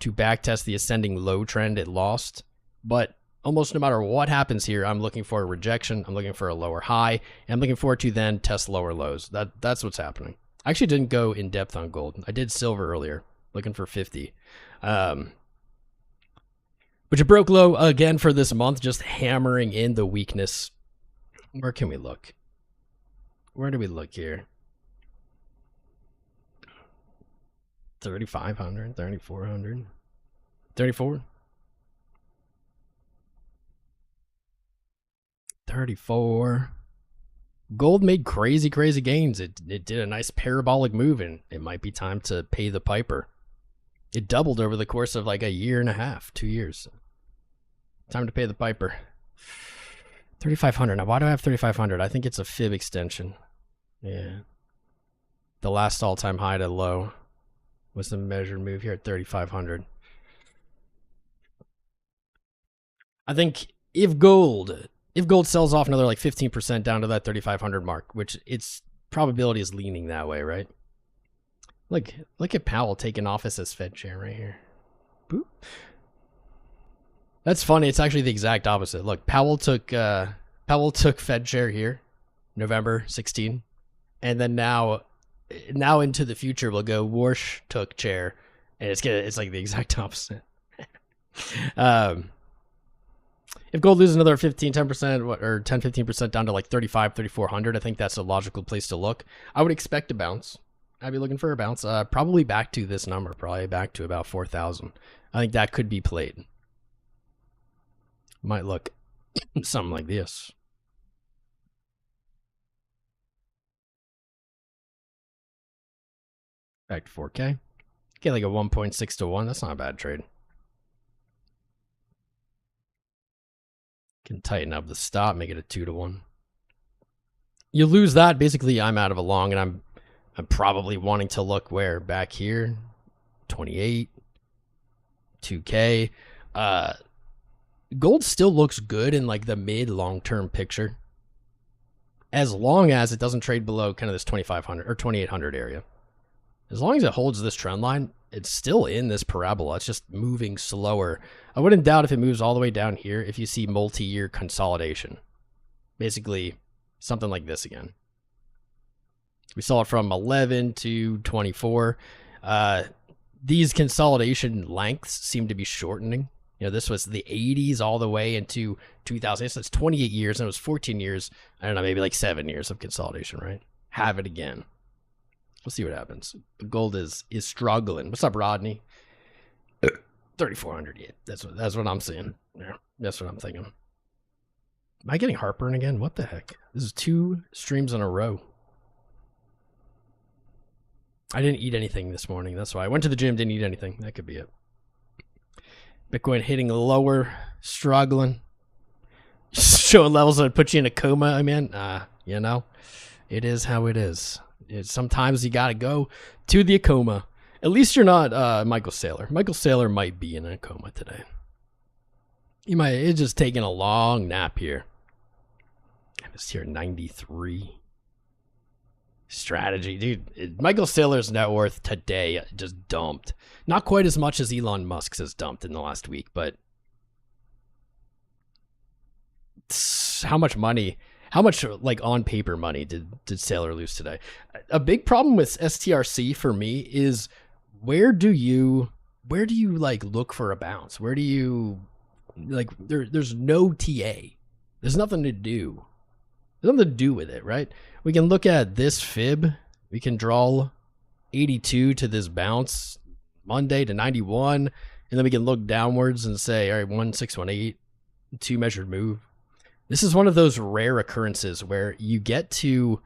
to backtest the ascending low trend it lost. But almost no matter what happens here, I'm looking for a rejection. I'm looking for a lower high. And I'm looking forward to then test lower lows. That's what's happening. I actually didn't go in depth on gold. I did silver earlier, looking for 50. But it broke low again for this month, just hammering in the weakness. Where can we look? Where do we look here? 3,500, 3,400, 34. 34. Gold made crazy gains. It did a nice parabolic move, and it might be time to pay the piper. It doubled over the course of like a year and a half, 2 years. Time to pay the piper. 3,500. Now, why do I have 3,500? I think it's a fib extension. Yeah. The last all-time high to low was the measured move here at 3,500. I think if gold sells off another like 15% down to that 3,500 mark, which its probability is leaning that way, right? Look at Powell taking office as Fed chair right here. Boop. That's funny. It's actually the exact opposite. Look, Powell took Fed chair here, November 16, and then now into the future we'll go Warsh took chair, and it's like the exact opposite. If gold loses another 10% or 10-15% down to like 3,400, I think that's a logical place to look. I would expect a bounce. I'd be looking for a bounce, probably back to this number, probably back to about 4,000. I think that could be played. Might look something like this. Back to 4K. Get like a 1.6 to 1. That's not a bad trade. Can tighten up the stop, make it a 2 to 1. You lose that, basically I'm out of a long, and I'm probably wanting to look where? Back here. 28. 2K. Gold still looks good in like the mid long-term picture, as long as it doesn't trade below kind of this 2,500 or 2,800 area. As long as it holds this trend line, it's still in this parabola. It's just moving slower. I wouldn't doubt if it moves all the way down here if you see multi-year consolidation. Basically, something like this again. We saw it from 11 to 24. These consolidation lengths seem to be shortening. You know, this was the 80s all the way into 2000. So it's 28 years, and it was 14 years. I don't know, maybe like 7 years of consolidation, right? Have it again. We'll see what happens. Gold is struggling. What's up, Rodney? 3,400. Yeah, that's what I'm seeing. Yeah, that's what I'm thinking. Am I getting heartburn again? What the heck? This is 2 streams in a row. I didn't eat anything this morning. That's why I went to the gym, didn't eat anything. That could be it. Bitcoin hitting lower, struggling, showing levels that would put you in a coma. I mean, you know, it is how it is. Sometimes you got to go to the coma. At least you're not Michael Saylor. Michael Saylor might be in a coma today. It's just taking a long nap here. I was here 93. Strategy, dude. Michael Saylor's net worth today just dumped. Not quite as much as Elon Musk's has dumped in the last week, but how much like on paper money did Saylor lose today? A big problem with STRC for me is where do you like look for a bounce? Where do you like there's no TA. There's nothing to do. There's nothing to do with it, right? We can look at this fib. We can draw 82 to this bounce Monday to 91, and then we can look downwards and say, all right, 1618, 2 measured move. This is one of those rare occurrences where you get to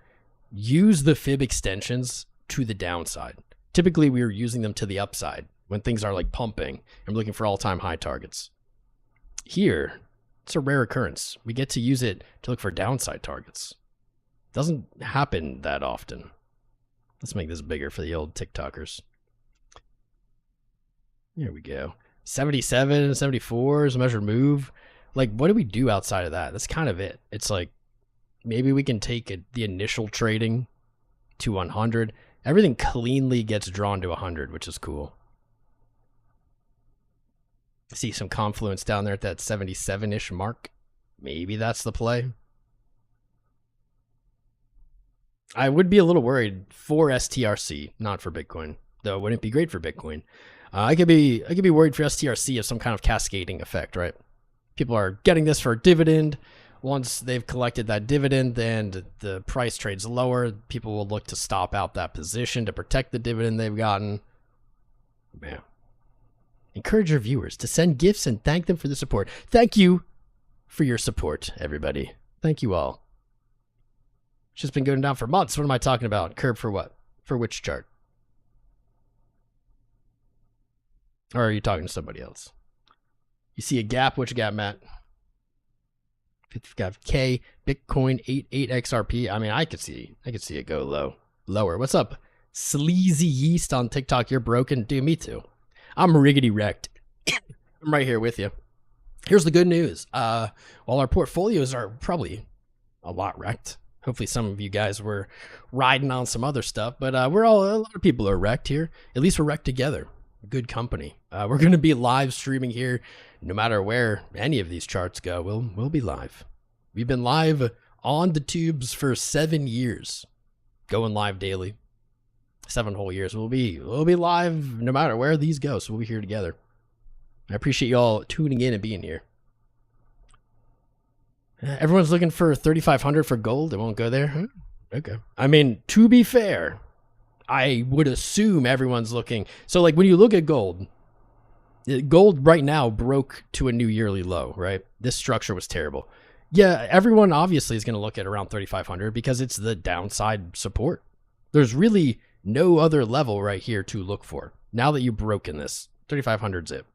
use the fib extensions to the downside. Typically, we are using them to the upside when things are like pumping and we're looking for all-time high targets. here, it's a rare occurrence. We get to use it to look for downside targets. Doesn't happen that often. Let's make this bigger for the old TikTokers. Here we go. 77, 74 is a measured move. Like, what do we do outside of that? That's kind of it. It's like, maybe we can take the initial trading to 100. Everything cleanly gets drawn to 100, which is cool. See some confluence down there at that 77-ish mark. Maybe that's the play. I would be a little worried for STRC, not for Bitcoin, though. Wouldn't it be great for Bitcoin? I could be worried for STRC of some kind of cascading effect, right? People are getting this for a dividend. Once they've collected that dividend, then the price trades lower. People will look to stop out that position to protect the dividend they've gotten. Man. Encourage your viewers to send gifts and thank them for the support. Thank you for your support, everybody. Thank you all. It's just been going down for months. What am I talking about? Curve for what? For which chart? Or are you talking to somebody else? You see a gap? Which gap, Matt? 55K, Bitcoin, 88 XRP. I mean, I could see it go lower. What's up? Sleazy Yeast on TikTok. You're broken. Dude, me too. I'm riggedy wrecked. I'm right here with you. Here's the good news. While our portfolios are probably a lot wrecked, hopefully some of you guys were riding on some other stuff, but a lot of people are wrecked here. At least we're wrecked together. Good company. We're going to be live streaming here no matter where any of these charts go. We'll be live. We've been live on the tubes for 7 years, going live daily. 7 whole years. We'll be live no matter where these go, so we'll be here together. I appreciate you all tuning in and being here. Everyone's looking for 3,500 for gold. It won't go there. Huh? Okay. I mean, to be fair, I would assume everyone's looking. So like when you look at gold right now broke to a new yearly low, right? This structure was terrible. Yeah, everyone obviously is going to look at around 3,500 because it's the downside support. There's really no other level right here to look for. Now that you've broken this, 3,500 zip.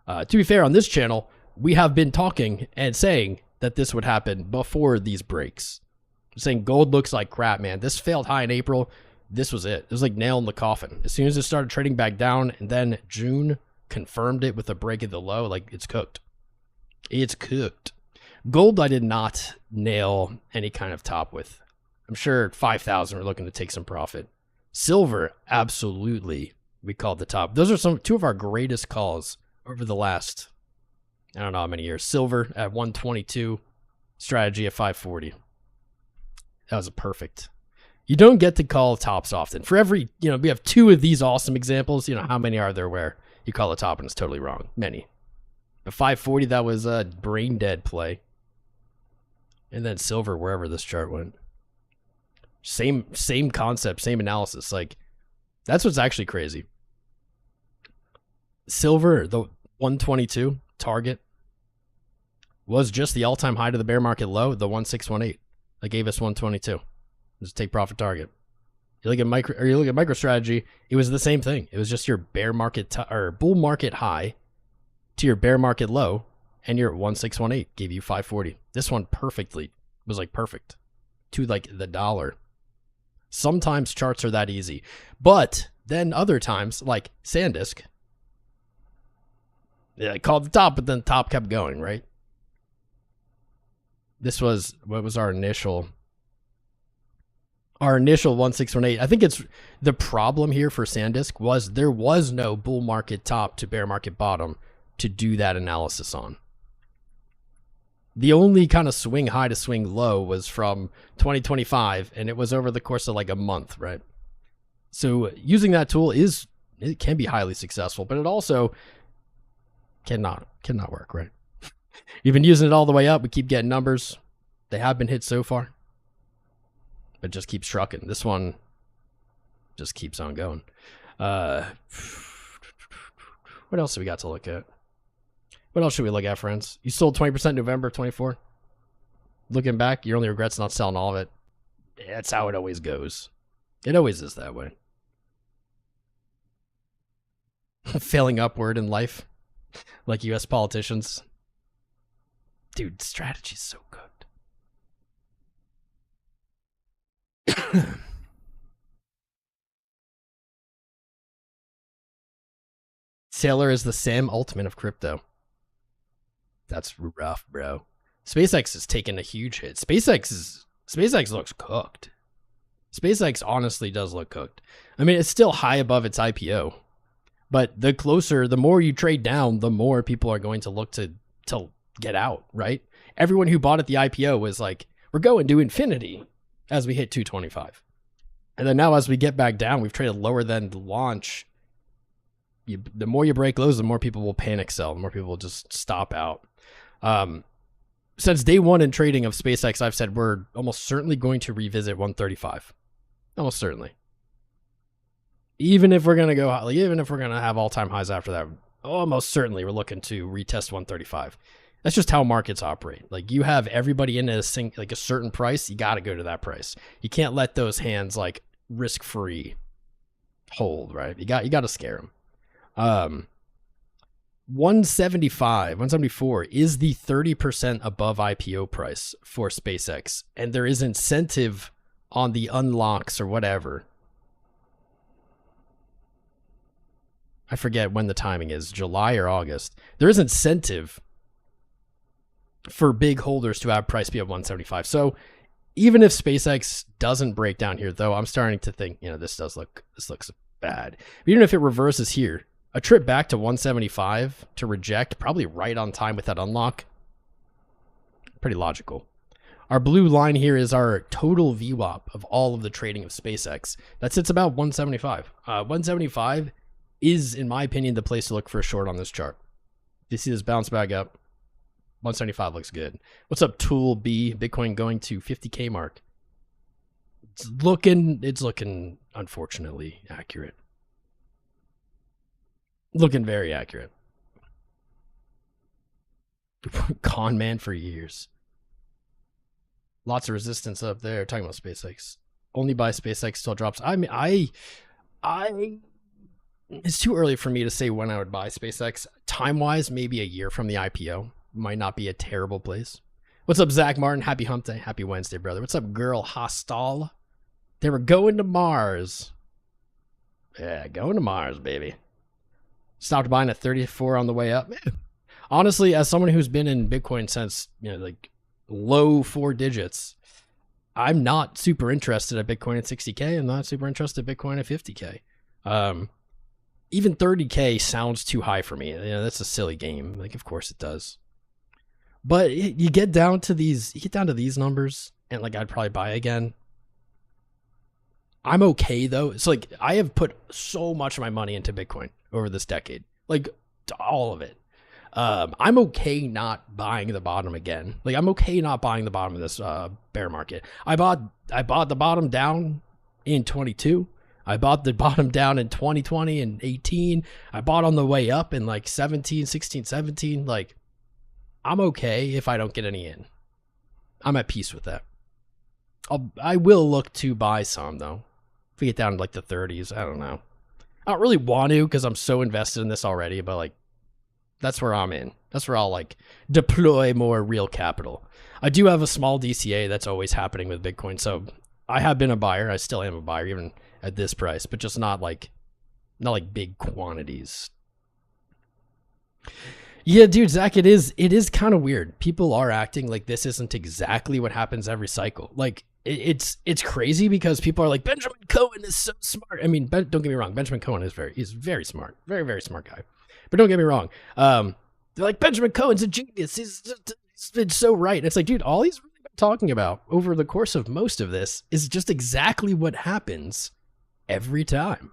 To be fair, on this channel, we have been talking and saying that this would happen before these breaks. I'm saying gold looks like crap, man. This failed high in April. This was it. It was like nail in the coffin. As soon as it started trading back down, and then June confirmed it with a break of the low, like it's cooked. It's cooked. Gold, I did not nail any kind of top with. I'm sure 5,000 are looking to take some profit. Silver, absolutely, we called the top. Those are two of our greatest calls over the last, I don't know how many years. Silver at 122, strategy at 540. That was a perfect. You don't get to call tops often. For every, we have 2 of these awesome examples. How many are there where you call a top and it's totally wrong? Many. But 540, that was a brain dead play. And then silver, wherever this chart went. Same concept, same analysis. Like, that's what's actually crazy. Silver, the 122 target, was just the all-time high to the bear market low, the 1618. That gave us 122. Just take profit target. You look at MicroStrategy, it was the same thing. It was just your bear market or bull market high to your bear market low, and your 1618 gave you 540. This one perfectly was like perfect to like the dollar. Sometimes charts are that easy, but then other times, like SanDisk, yeah, I called the top, but then the top kept going, right? This was, what was our initial 1618. I think it's the problem here for SanDisk was there was no bull market top to bear market bottom to do that analysis on. The only kind of swing high to swing low was from 2025, and it was over the course of like a month, right? So using that tool it can be highly successful, but it also cannot work, right? You've been using it all the way up. We keep getting numbers. They have been hit so far, but just keeps trucking. This one just keeps on going. What else do we got to look at? What else should we look at, friends? You sold 20% November 24. Looking back, your only regret's not selling all of it. That's how it always goes. It always is that way. Failing upward in life, like U.S. politicians. Dude, strategy's so good. Sailor is the Sam Ultimate of crypto. That's rough, bro. SpaceX is taking a huge hit. SpaceX looks cooked. SpaceX honestly does look cooked. I mean, it's still high above its IPO, but the more you trade down, the more people are going to look to get out, right? Everyone who bought at the IPO was like, we're going to infinity as we hit 225. And then now as we get back down, we've traded lower than the launch. The more you break lows, the more people will panic sell. The more people will just stop out. Since day one in trading of SpaceX, I've said we're almost certainly going to revisit 135. Almost certainly. Even if we're going to go, like, even if we're going to have all-time highs after that, almost certainly we're looking to retest 135. That's just how markets operate. Like, you have everybody in a certain price, you got to go to that price. You can't let those hands like risk-free hold, right? You got to scare them. 174 is the 30% above IPO price for SpaceX, and there is incentive on the unlocks or whatever. I forget when the timing is, July or August. There is incentive for big holders to have price be at 175. So even if SpaceX doesn't break down here, though, I'm starting to think, this looks bad. But even if it reverses here, a trip back to 175 to reject, probably right on time with that unlock. Pretty logical. Our blue line here is our total VWAP of all of the trading of SpaceX. That sits about 175. 175 is, in my opinion, the place to look for a short on this chart. You see this bounce back up? 175 looks good. What's up, Tool B? Bitcoin going to 50K mark. It's looking unfortunately accurate. Looking very accurate. Con man for years. Lots of resistance up there. Talking about SpaceX. Only buy SpaceX till it drops. I mean, it's too early for me to say when I would buy SpaceX. Time-wise, maybe a year from the IPO. Might not be a terrible place. What's up, Zach Martin? Happy hump day. Happy Wednesday, brother. What's up, girl Hostal? They were going to Mars. Yeah, going to Mars, baby. Stopped buying at 34 on the way up. Man, honestly, as someone who's been in Bitcoin since, like low 4 digits, I'm not super interested at Bitcoin at 60K. I'm not super interested at Bitcoin at 50K. Even 30K sounds too high for me. That's a silly game. Like, of course it does. But you get down to these numbers, and like I'd probably buy again. I'm okay though. It's like I have put so much of my money into Bitcoin over this decade, like all of it. I'm okay not buying the bottom again. Like I'm okay not buying the bottom of this bear market. I bought the bottom down in 22. I bought the bottom down in 2020 and 18. I bought on the way up in like 17, 16, 17. Like I'm okay if I don't get any in. I'm at peace with that. I will look to buy some though. If we get down to like the 30s, I don't know. I don't really want to because I'm so invested in this already, but like that's where I'm in. That's where I'll like deploy more real capital. I do have a small DCA that's always happening with Bitcoin, so I have been a buyer. I still am a buyer even at this price, but just not like big quantities. Yeah, dude, Zach, it is kind of weird. People are acting like this isn't exactly what happens every cycle. Like it's crazy because people are like, Benjamin Cohen is so smart. I mean, don't get me wrong. Benjamin Cohen he's very smart, very, very smart guy. But don't get me wrong. They're like, Benjamin Cohen's a genius. He's been so right. And it's like, dude, all he's really been talking about over the course of most of this is just exactly what happens every time.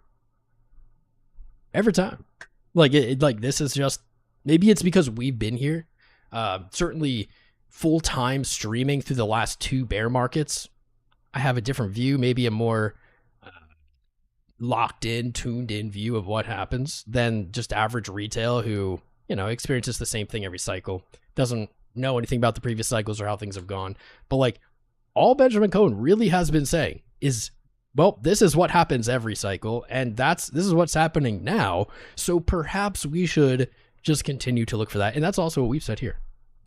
Every time. Like this is just, maybe it's because we've been here. Certainly full-time streaming through the last 2 bear markets. I have a different view, maybe a more locked in, tuned in view of what happens than just average retail who, experiences the same thing every cycle, doesn't know anything about the previous cycles or how things have gone. But like all Benjamin Cohen really has been saying is, well, this is what happens every cycle, and this is what's happening now. So perhaps we should just continue to look for that. And that's also what we've said here.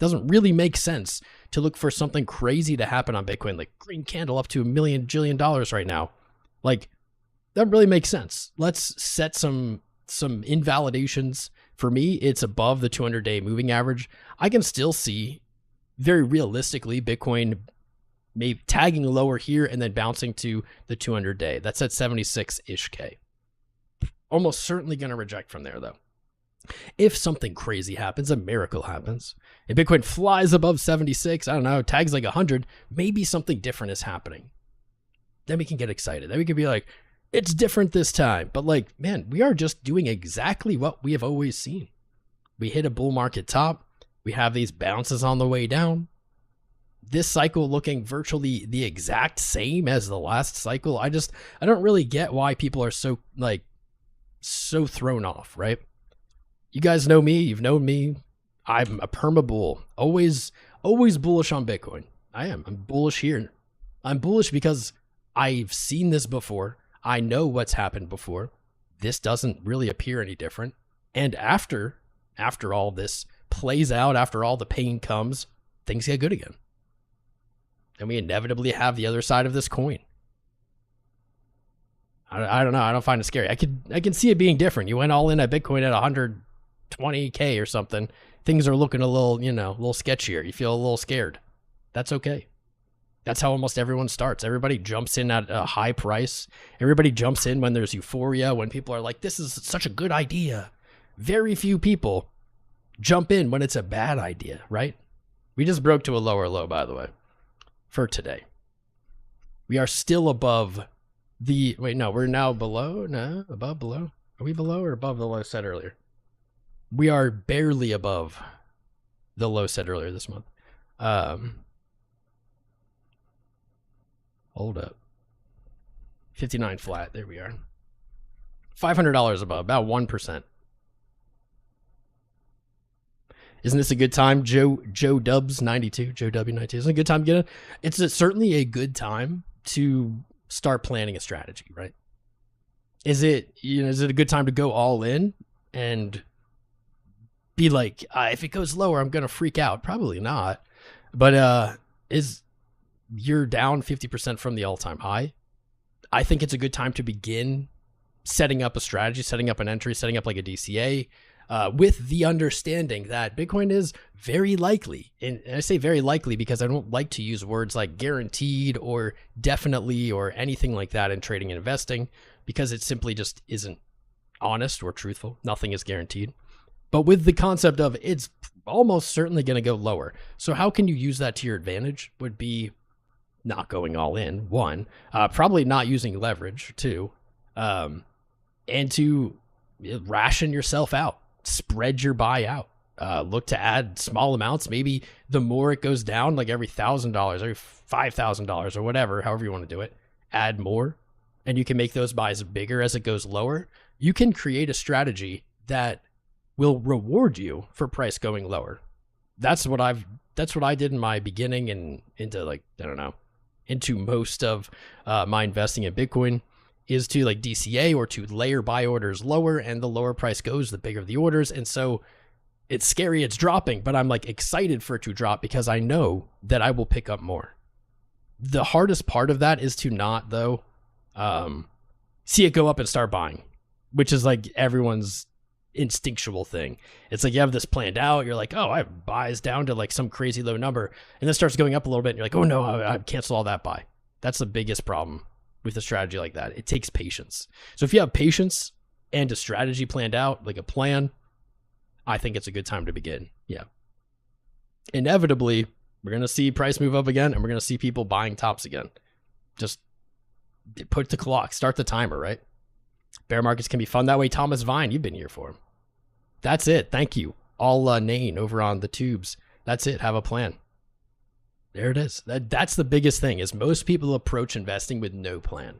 Doesn't really make sense to look for something crazy to happen on Bitcoin, like green candle up to $1 million jillion right now. Like, that really makes sense. Let's set some invalidations. For me, it's above the 200-day moving average. I can still see, very realistically, Bitcoin maybe tagging lower here and then bouncing to the 200-day. That's at 76-ish K. Almost certainly going to reject from there, though. If something crazy happens, a miracle happens, and Bitcoin flies above 76, I don't know, tags like 100, maybe something different is happening. Then we can get excited. Then we can be like, it's different this time. But like, man, we are just doing exactly what we have always seen. We hit a bull market top. We have these bounces on the way down. This cycle looking virtually the exact same as the last cycle. I don't really get why people are so thrown off, right? You guys know me. You've known me. I'm a perma bull. Always bullish on Bitcoin. I am. I'm bullish here. I'm bullish because I've seen this before. I know what's happened before. This doesn't really appear any different. And after all this plays out, after all the pain comes, things get good again. And we inevitably have the other side of this coin. I don't know. I don't find it scary. I can see it being different. You went all in at Bitcoin at 120K or something. Things are looking a little sketchier. You feel a little scared. That's okay. That's how almost everyone starts. Everybody jumps in at a high price. Everybody jumps in when there's euphoria, when people are like, this is such a good idea. Very few people jump in when it's a bad idea, right? We just broke to a lower low, by the way, for today. We are still above the, wait, no, we're now below, no, above, below. Are we below or above the low set earlier? We are barely above the low set earlier this month. Hold up. 59 flat. There we are. $500 above, about 1%. Isn't this a good time? Joe Dubs 92, Joe W92. Isn't it a good time to get in? It's certainly a good time to start planning a strategy, right? Is it a good time to go all in and be like, if it goes lower, I'm going to freak out? Probably not. But you're down 50% from the all-time high. I think it's a good time to begin setting up a strategy, setting up an entry, setting up like a DCA, with the understanding that Bitcoin is very likely, and I say very likely because I don't like to use words like guaranteed or definitely or anything like that in trading and investing, because it simply just isn't honest or truthful. Nothing is guaranteed. But with the concept of it's almost certainly going to go lower. So how can you use that to your advantage? Would be not going all in, one, probably not using leverage, two, and to ration yourself out, spread your buy out, look to add small amounts. Maybe the more it goes down, like every $1,000, every $5,000 or whatever, however you want to do it, add more, and you can make those buys bigger as it goes lower. You can create a strategy that will reward you for price going lower. That's what I did in my beginning and into like, I don't know, into most of my investing in Bitcoin, is to like DCA or to layer buy orders lower, and the lower price goes, the bigger the orders. And so it's scary, it's dropping, but I'm like excited for it to drop because I know that I will pick up more. The hardest part of that is to not, though, see it go up and start buying, which is like everyone's instinctual thing. It's like you have this planned out, you're like, oh, I have buys down to like some crazy low number, and then starts going up a little bit and you're like, oh no, I cancel all that buy. That's the biggest problem with a strategy like that. It takes patience. So if you have patience and a strategy planned out, like a plan, I think it's a good time to begin. Yeah. Inevitably, we're going to see price move up again, and we're going to see people buying tops again. Just put the clock, start the timer, right? Bear markets can be fun that way. Thomas Vine, you've been here for him. That's it. Thank you. All Nain over on the tubes. That's it. Have a plan. There it is. That's the biggest thing, is most people approach investing with no plan.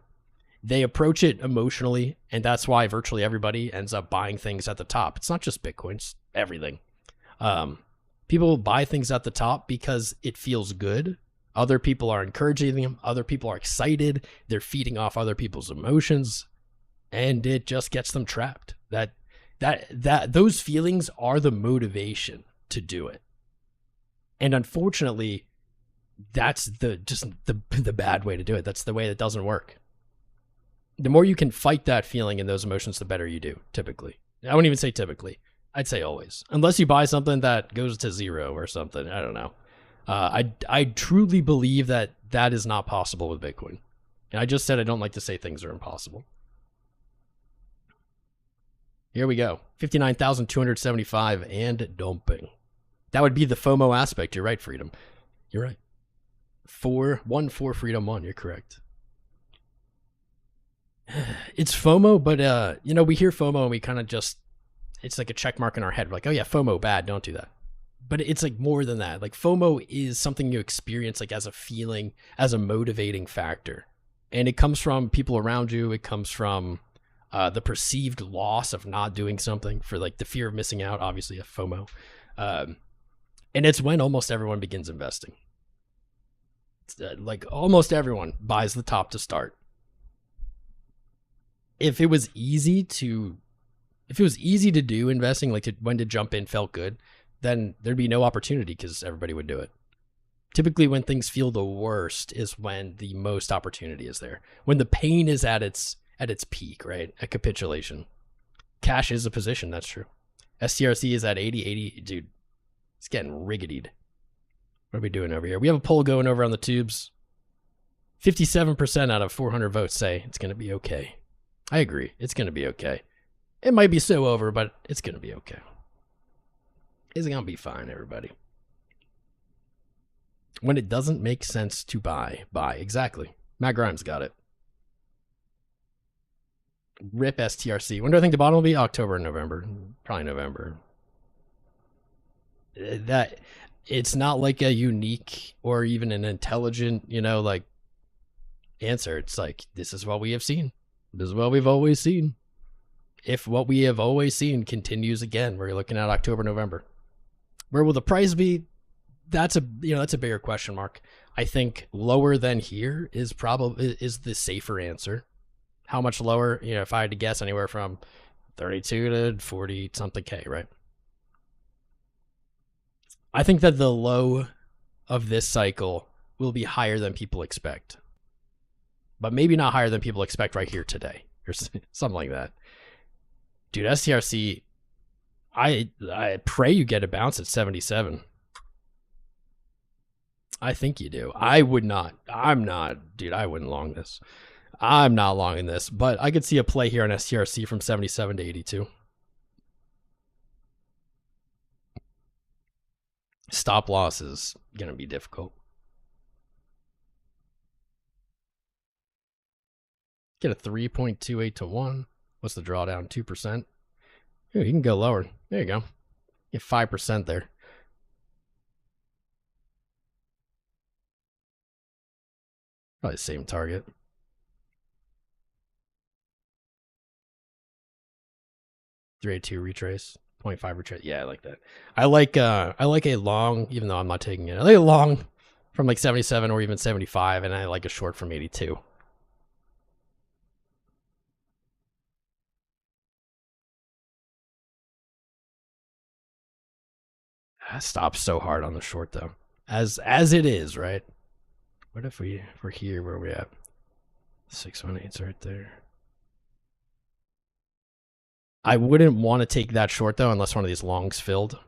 They approach it emotionally, and that's why virtually everybody ends up buying things at the top. It's not just Bitcoin, it's everything. People buy things at the top because it feels good. Other people are encouraging them. Other people are excited. They're feeding off other people's emotions, and it just gets them trapped. Those feelings are the motivation to do it. And unfortunately, that's just the bad way to do it. That's the way that doesn't work. The more you can fight that feeling and those emotions, the better you do, typically. I wouldn't even say typically. I'd say always. Unless you buy something that goes to zero or something. I don't know. I truly believe that that is not possible with Bitcoin. And I just said I don't like to say things are impossible. Here we go. 59,275 and dumping. That would be the FOMO aspect. You're right, Freedom. You're right. 1 4 Freedom 1. You're correct. It's FOMO, but we hear FOMO and we kind of just, it's like a check mark in our head. We're like, oh yeah, FOMO, bad, don't do that. But it's like more than that. Like FOMO is something you experience like as a feeling, as a motivating factor. And it comes from people around you. It comes from the perceived loss of not doing something, for like the fear of missing out, obviously a FOMO. And it's when almost everyone begins investing. Like almost everyone buys the top to start. If it was easy to do investing, like when to jump in felt good, then there'd be no opportunity because everybody would do it. Typically when things feel the worst is when the most opportunity is there. When the pain is at its peak, right? A capitulation. Cash is a position, that's true. STRC is at 80, dude. It's getting riggedied. What are we doing over here? We have a poll going over on the tubes. 57% out of 400 votes say it's going to be okay. I agree. It's going to be okay. It might be so over, but it's going to be okay. It's going to be fine, everybody. When it doesn't make sense to buy. Exactly. Matt Grimes got it. RIP STRC. When do I think the bottom will be? October and November. Probably November. That it's not like a unique or even an intelligent, like answer. It's like, this is what we have seen. This is what we've always seen. If what we have always seen continues again, we're looking at October, November. Where will the price be? That's a bigger question mark. I think lower than here is the safer answer. How much lower? If I had to guess, anywhere from 32 to 40 something K, right? I think that the low of this cycle will be higher than people expect. But maybe not higher than people expect right here today. Or something like that. Dude, STRC, I pray you get a bounce at 77. I think you do. I would not. I'm not. Dude, I wouldn't long this. I'm not longing this. But I could see a play here on STRC from 77 to 82. Stop loss is going to be difficult. Get a 3.28 to 1. What's the drawdown? 2%. Ooh, you can go lower. There you go. Get 5% there. Probably the same target. 382 retrace. 0.5 retrace. Yeah, I like that. I like a long, even though I'm not taking it. I like a long from like 77 or even 75, and I like a short from 82. Stop so hard on the short though, as it is, right? What if we're here? Where are we at? 618's right there. I wouldn't want to take that short though unless one of these longs filled.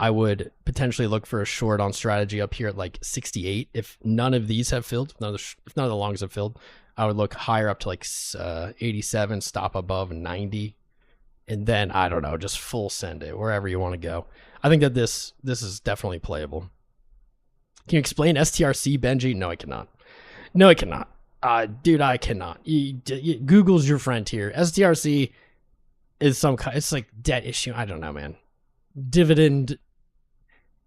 I would potentially look for a short on strategy up here at like 68. If none of these have filled, if none of the longs have filled, I would look higher up to like 87, stop above 90. And then, I don't know, just full send it wherever you want to go. I think that this is definitely playable. Can you explain STRC, Benji? No, I cannot. No, I cannot. Dude, I cannot. Google's your friend here. STRC is some kind, it's like debt issue. I don't know, man. Dividend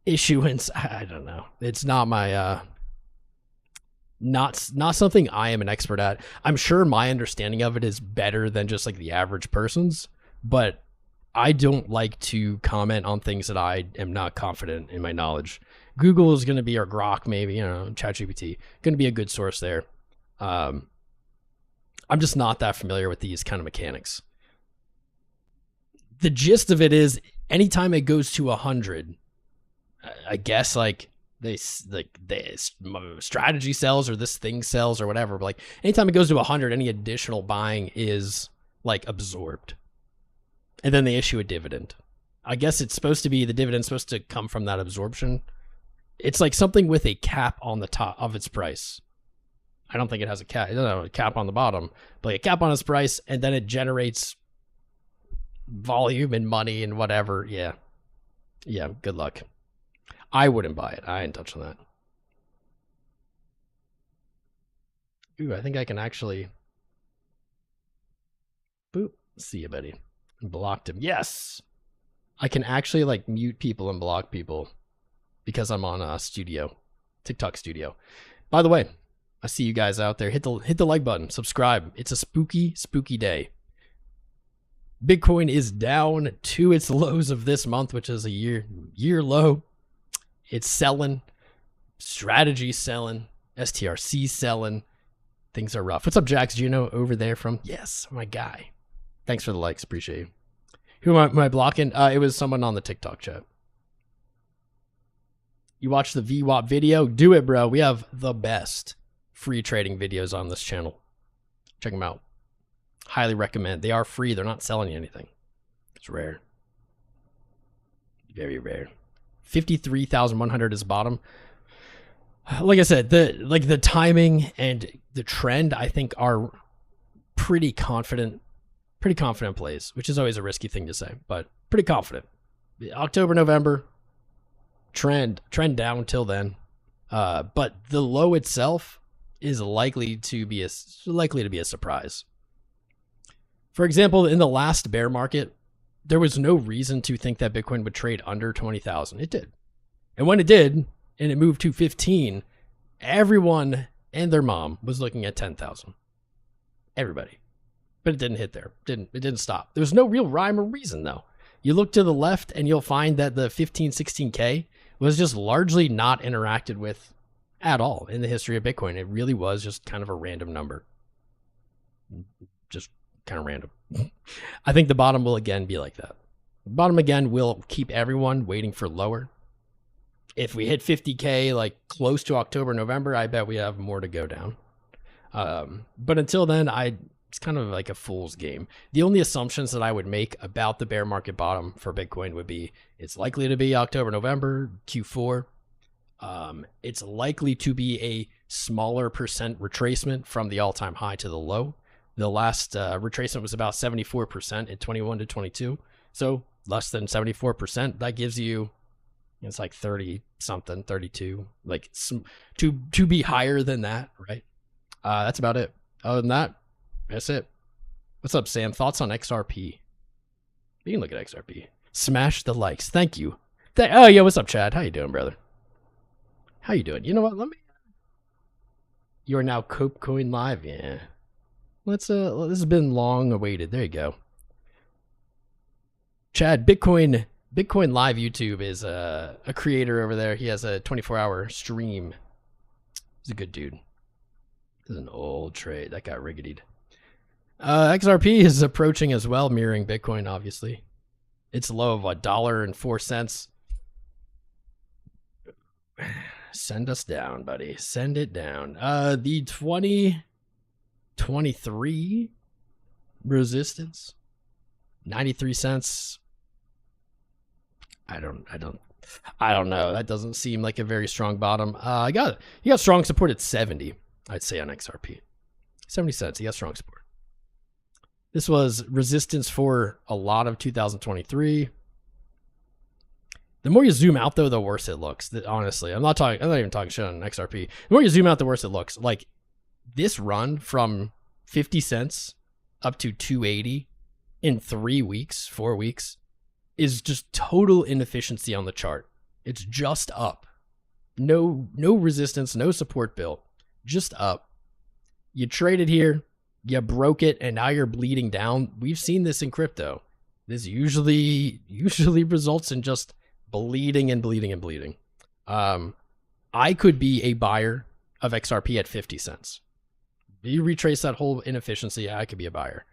issuance. I don't know. It's not my, not something I am an expert at. I'm sure my understanding of it is better than just like the average person's. But I don't like to comment on things that I am not confident in my knowledge. Google is going to be, or Grok maybe, ChatGPT, going to be a good source there. I'm just not that familiar with these kind of mechanics. The gist of it is anytime it goes to 100, I guess like they strategy sells or this thing sells or whatever. But like anytime it goes to 100, any additional buying is like absorbed, and then they issue a dividend. I guess it's supposed to be, the dividend's supposed to come from that absorption. It's like something with a cap on the top of its price. I don't think it has a cap. It doesn't have a cap on the bottom, but like a cap on its price, and then it generates volume and money and whatever. Yeah. Yeah, good luck. I wouldn't buy it. I ain't touching that. Ooh, I think I can actually... Boop. See you, buddy. Blocked him. Yes! I can actually like mute people and block people because I'm on Studio. TikTok Studio. By the way, I see you guys out there. Hit the like button. Subscribe. It's a spooky, spooky day. Bitcoin is down to its lows of this month, which is a year low. It's selling. Strategy selling. STRC selling. Things are rough. What's up, Jax Juno over there from? Yes, my guy. Thanks for the likes. Appreciate you. Who am I blocking? It was someone on the TikTok chat. You watch the VWAP video? Do it, bro. We have the best free trading videos on this channel. Check them out. Highly recommend. They are free. They're not selling you anything. It's rare. Very rare. 53,100 is bottom. Like I said, the timing and the trend, I think, are pretty confident plays, which is always a risky thing to say, but pretty confident. October, November, trend down till then. But the low itself is likely to be a surprise. For example, in the last bear market, there was no reason to think that Bitcoin would trade under 20,000. It did. And when it did, and it moved to 15, everyone and their mom was looking at 10,000. Everybody. But it didn't hit there. It didn't stop. There's no real rhyme or reason, though. You look to the left and you'll find that the 15, 16K was just largely not interacted with at all in the history of Bitcoin. It really was just kind of a random number. Just kind of random. I think the bottom will again be like that. The bottom again will keep everyone waiting for lower. If we hit 50K like close to October, November, I bet we have more to go down. But until then, it's kind of like a fool's game. The only assumptions that I would make about the bear market bottom for Bitcoin would be it's likely to be October, November, Q4. It's likely to be a smaller percent retracement from the all-time high to the low. The last retracement was about 74% in 21 to 22. So less than 74%. That gives you, it's like 30 something, 32. Like to be higher than that, right? That's about it. Other than that, that's it. What's up, Sam? Thoughts on XRP? You can look at XRP. Smash the likes. Thank you. Oh, yeah. What's up, Chad? How you doing, brother? How you doing? You know what? You are now 𝐂𝐴 live. Yeah. This has been long awaited. There you go. Chad, Bitcoin Live YouTube is a creator over there. He has a 24-hour stream. He's a good dude. This is an old trade. That got riggedied. XRP is approaching as well, mirroring Bitcoin, obviously. It's low of $1.04. Send us down, buddy. Send it down. The 2023 resistance, 93 cents. I don't know. That doesn't seem like a very strong bottom. You got strong support at 70, I'd say, on XRP. 70 cents. You got strong support. This was resistance for a lot of 2023. The more you zoom out, though, the worse it looks. Honestly, I'm not even talking shit on XRP. The more you zoom out, the worse it looks. Like this run from 50 cents up to 280 in 4 weeks, is just total inefficiency on the chart. It's just up. No resistance, no support built, just up. You traded here, you broke it, and now you're bleeding down. We've seen this in crypto. This usually results in just bleeding and bleeding and bleeding. I could be a buyer of XRP at 50 cents. You retrace that whole inefficiency, I could be a buyer.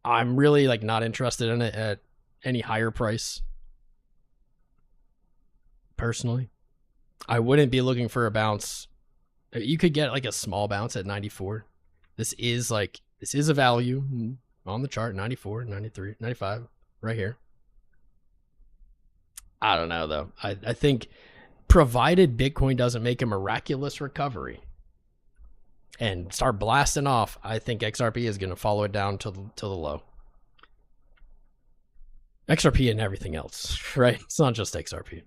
I'm really not interested in it at any higher price. personally. I wouldn't be looking for a bounce. You could get like a small bounce at 94. This is a value on the chart, 94, 93, 95, right here. I don't know, though. I think provided Bitcoin doesn't make a miraculous recovery and start blasting off, I think XRP is going to follow it down to the low. XRP and everything else, right? It's not just XRP.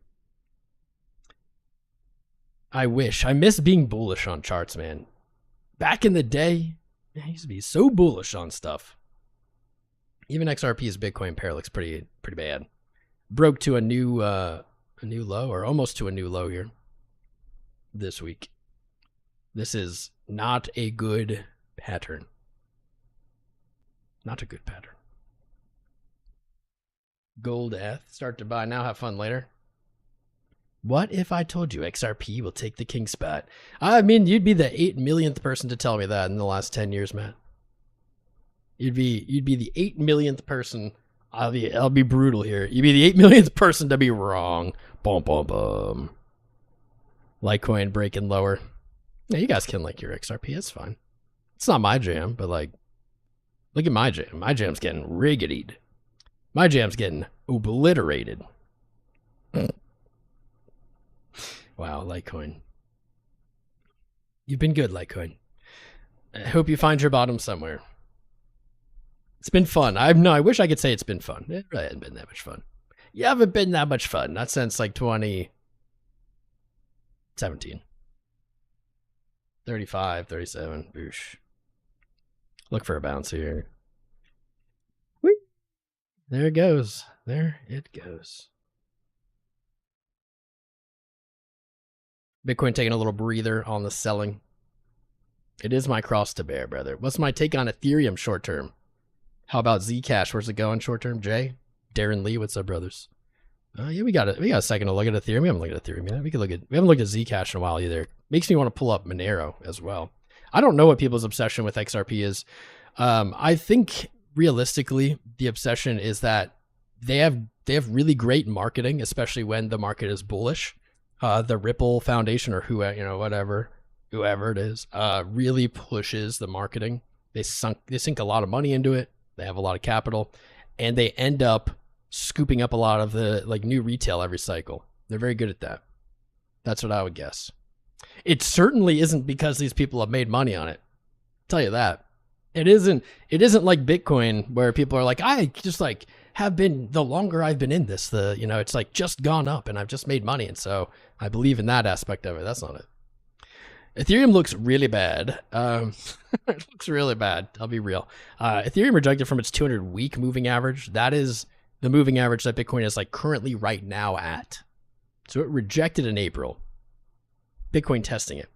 I miss being bullish on charts, man. Back in the day, I used to be so bullish on stuff. Even XRP's Bitcoin pair looks pretty bad. Broke to a new low, or almost to a new low here this week. This is not a good pattern. Not a good pattern. Gold ETH, start to buy now, have fun later. What if I told you XRP will take the king spot? I mean, you'd be the 8 millionth person to tell me that in the last 10 years, Matt. You'd be the 8 millionth person. I'll be brutal here. You'd be the 8 millionth person to be wrong. Boom, boom, boom. Litecoin breaking lower. Yeah, you guys can like your XRP. It's fine. It's not my jam, but like, look at my jam. My jam's getting riggedied. My jam's getting obliterated. Wow, Litecoin. You've been good, Litecoin. I hope you find your bottom somewhere. It's been fun. I wish I could say it's been fun. It really hasn't been that much fun. You haven't been that much fun. Not since like 2017. 35, 37. Boosh. Look for a bounce here. Whee! There it goes. There it goes. Bitcoin taking a little breather on the selling. It is my cross to bear, brother. What's my take on Ethereum short term? How about Zcash? Where's it going short term? Jay? Darren Lee, what's up, brothers? Yeah, we got a second to look at Ethereum. We haven't looked at Ethereum yet. We haven't looked at Zcash in a while either. Makes me want to pull up Monero as well. I don't know what people's obsession with XRP is. I think realistically, the obsession is that they have really great marketing, especially when the market is bullish. The Ripple Foundation or whoever it is, really pushes the marketing. They sink a lot of money into it. They have a lot of capital, and they end up scooping up a lot of the new retail every cycle. They're very good at that. That's what I would guess. It certainly isn't because these people have made money on it. I'll tell you that. It isn't like Bitcoin where people are like, I just have been, the longer I've been in this, it's just gone up and I've just made money. And so I believe in that aspect of it. That's not it. Ethereum looks really bad. It looks really bad. I'll be real. Ethereum rejected from its 200-week moving average. That is the moving average that Bitcoin is currently right now at. So it rejected in April. Bitcoin testing it.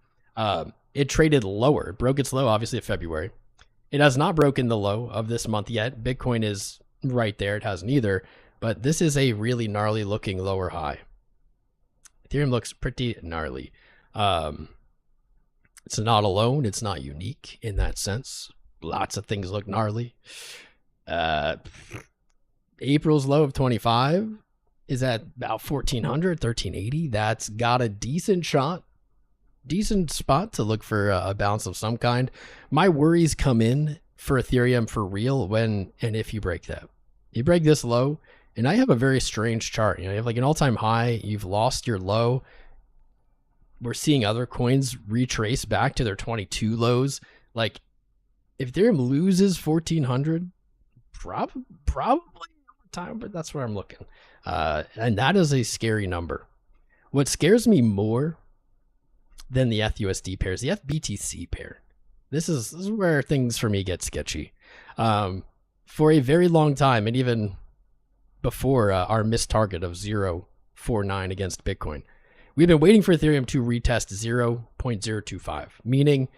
It traded lower. It broke its low, obviously, in February. It has not broken the low of this month yet. Bitcoin is right there. It hasn't either. But this is a really gnarly looking lower high. Ethereum looks pretty gnarly. It's not alone. It's not unique in that sense. Lots of things look gnarly. April's low of 25 is at about 1400, 1380. That's got a decent spot to look for a bounce of some kind. My worries come in for Ethereum for real when and if you break that. You break this low, and I have a very strange chart. You have an all-time high. You've lost your low. We're seeing other coins retrace back to their 22 lows. If Ethereum loses 1400, probably over time, but that's where I'm looking. And that is a scary number. What scares me more than the ETH-USD pair is the ETH-BTC pair. This is where things for me get sketchy. For a very long time, and even before our missed target of 0.49 against Bitcoin, we've been waiting for Ethereum to retest 0.025, meaning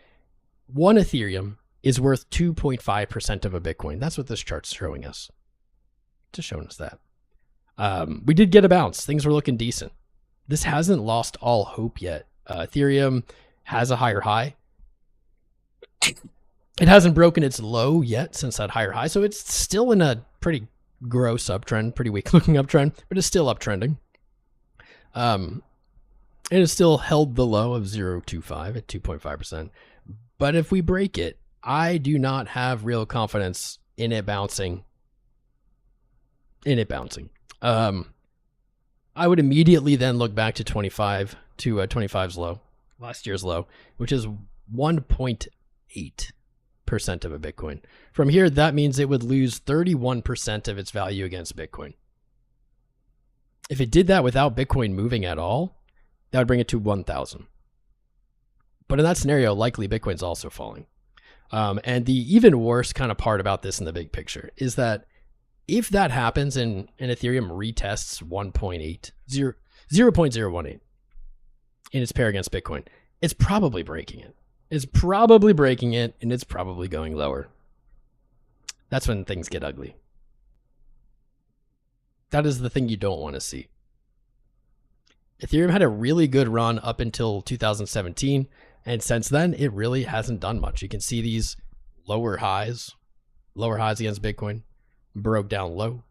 one Ethereum is worth 2.5% of a Bitcoin. That's what this chart's showing us. Just showing us that. We did get a bounce. Things were looking decent. This hasn't lost all hope yet. Ethereum has a higher high. It hasn't broken its low yet since that higher high, so it's still in a pretty gross uptrend, pretty weak looking uptrend, but it's still uptrending. It is still held the low of 0.25 at 2.5%. But if we break it, I do not have real confidence in it bouncing. I would immediately then look back to 25's low, last year's low, which is 1.8% of a Bitcoin. From here, that means it would lose 31% of its value against Bitcoin. If it did that without Bitcoin moving at all, that would bring it to 1,000. But in that scenario, likely Bitcoin's also falling. And the even worse kind of part about this in the big picture is that if that happens and Ethereum retests 0.018 in its pair against Bitcoin, it's probably breaking it. It's probably breaking it, and it's probably going lower. That's when things get ugly. That is the thing you don't want to see. Ethereum had a really good run up until 2017, and since then, it really hasn't done much. You can see these lower highs against Bitcoin, broke down low.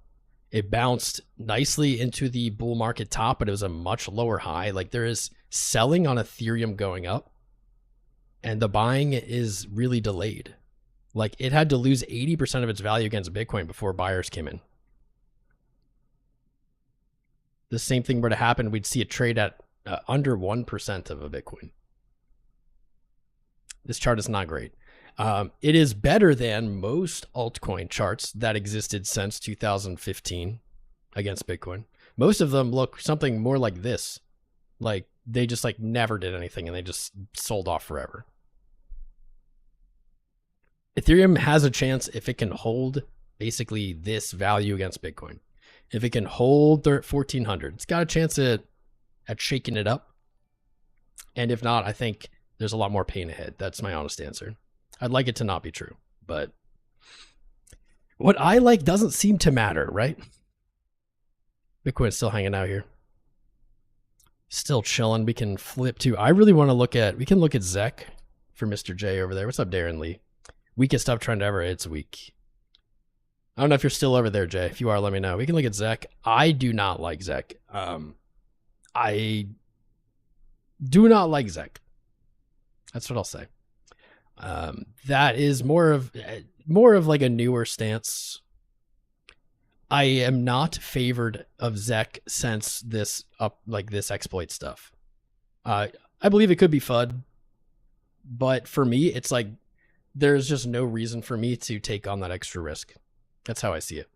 It bounced nicely into the bull market top, but it was a much lower high. Like, there is selling on Ethereum going up, and the buying is really delayed. Like, it had to lose 80% of its value against Bitcoin before buyers came in. The same thing were to happen, we'd see it trade at under 1% of a Bitcoin. This chart is not great. It is better than most altcoin charts that existed since 2015 against Bitcoin. Most of them look something more like this. Like, they just like never did anything and they just sold off forever. Ethereum has a chance if it can hold basically this value against Bitcoin. If it can hold 1,400, it's got a chance at shaking it up. And if not, I think there's a lot more pain ahead. That's my honest answer. I'd like it to not be true, but what I like doesn't seem to matter, right? Bitcoin's still hanging out here. Still chilling. We can flip to, I really want to look at, we can look at 𝐂𝐻 for Mr. J over there. What's up, Darren Lee? Weakest uptrend ever. It's weak. I don't know if you're still over there, Jay. If you are, let me know. We can look at 𝐂𝐻. I do not like 𝐂𝐻. I do not like 𝐂𝐻. That's what I'll say. That is more of like a newer stance. I am not favored of 𝐂𝐻 since this this exploit stuff. I believe it could be FUD, but for me, it's like there's just no reason for me to take on that extra risk. That's how I see it.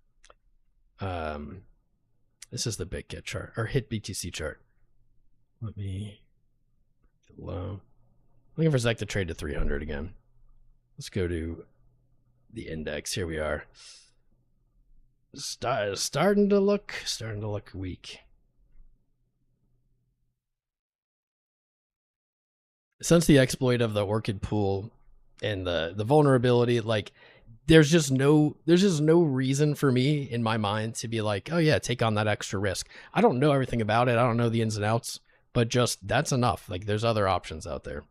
This is the BitGet chart or hit BTC chart. Let me low. Looking for 𝐂𝐻 to trade to 300 again. Let's go to the index. Here we are. Starting to look weak. Since the exploit of the Orchid pool and the vulnerability, like there's just no reason for me in my mind to be like, oh yeah, take on that extra risk. I don't know everything about it. I don't know the ins and outs, but just that's enough. Like there's other options out there.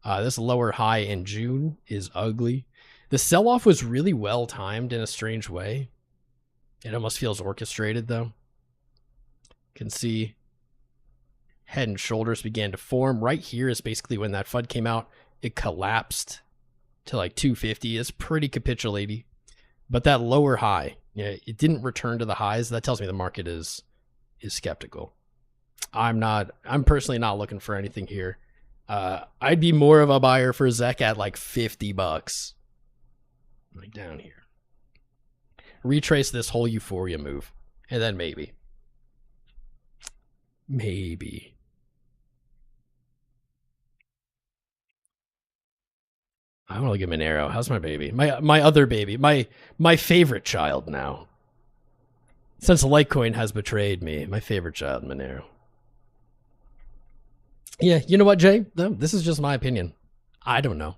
This lower high in June is ugly. The sell-off was really well timed in a strange way. It almost feels orchestrated though. You can see head and shoulders began to form. Right here is basically when that FUD came out. It collapsed to like 250. It's pretty capitulating. But that lower high, it didn't return to the highs. That tells me the market is skeptical. I'm personally not looking for anything here. I'd be more of a buyer for 𝐂𝐻 at like $50. Like down here. Retrace this whole euphoria move. And then maybe. I want to look at Monero. How's my baby? My other baby. My favorite child now. Since Litecoin has betrayed me, my favorite child, Monero. Yeah, you know what, Jay? This is just my opinion. I don't know.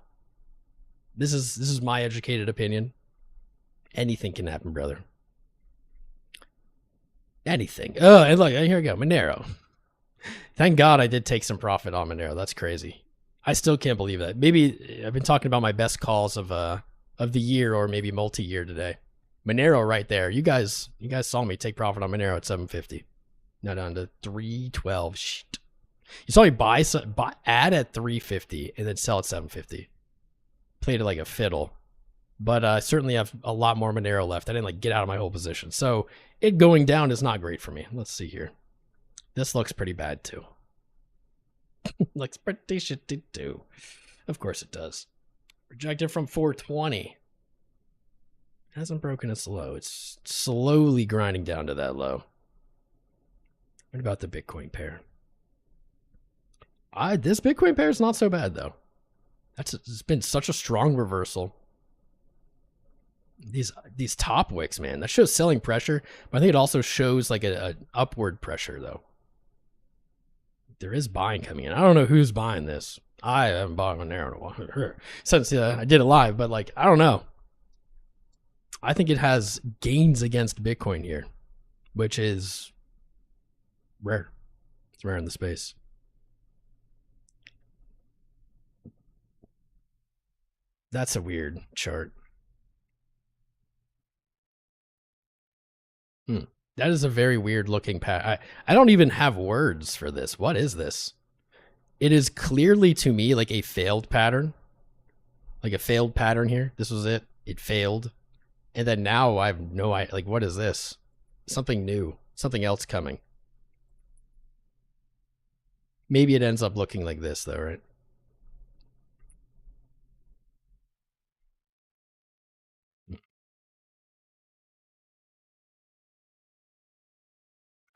This is my educated opinion. Anything can happen, brother. Anything. Oh, and look, here we go. Monero. Thank God I did take some profit on Monero. That's crazy. I still can't believe that. Maybe I've been talking about my best calls of the year or maybe multi-year today. Monero right there. You guys saw me take profit on Monero at 750. Now down to 312. Shit. You saw me add at 350 and then sell at 750. Played it like a fiddle. But I certainly have a lot more Monero left. I didn't like get out of my whole position. So it going down is not great for me. Let's see here. This looks pretty bad too. Looks pretty shitty too. Of course it does. Rejected from 420. Hasn't broken its low. It's slowly grinding down to that low. What about the Bitcoin pair? This Bitcoin pair is not so bad though. It's been such a strong reversal. These top wicks, man, that shows selling pressure, but I think it also shows like an upward pressure though. There is buying coming in. I don't know who's buying this. I haven't bought Monero in a while since I did it live, but like I don't know. I think it has gains against Bitcoin here, which is rare. It's rare in the space. That's a weird chart. That is a very weird looking pattern. I don't even have words for this. What is this? It is clearly to me like a failed pattern. Like a failed pattern here. This was it. It failed. And then now I have no idea. Like, what is this? Something new. Something else coming. Maybe it ends up looking like this though, right?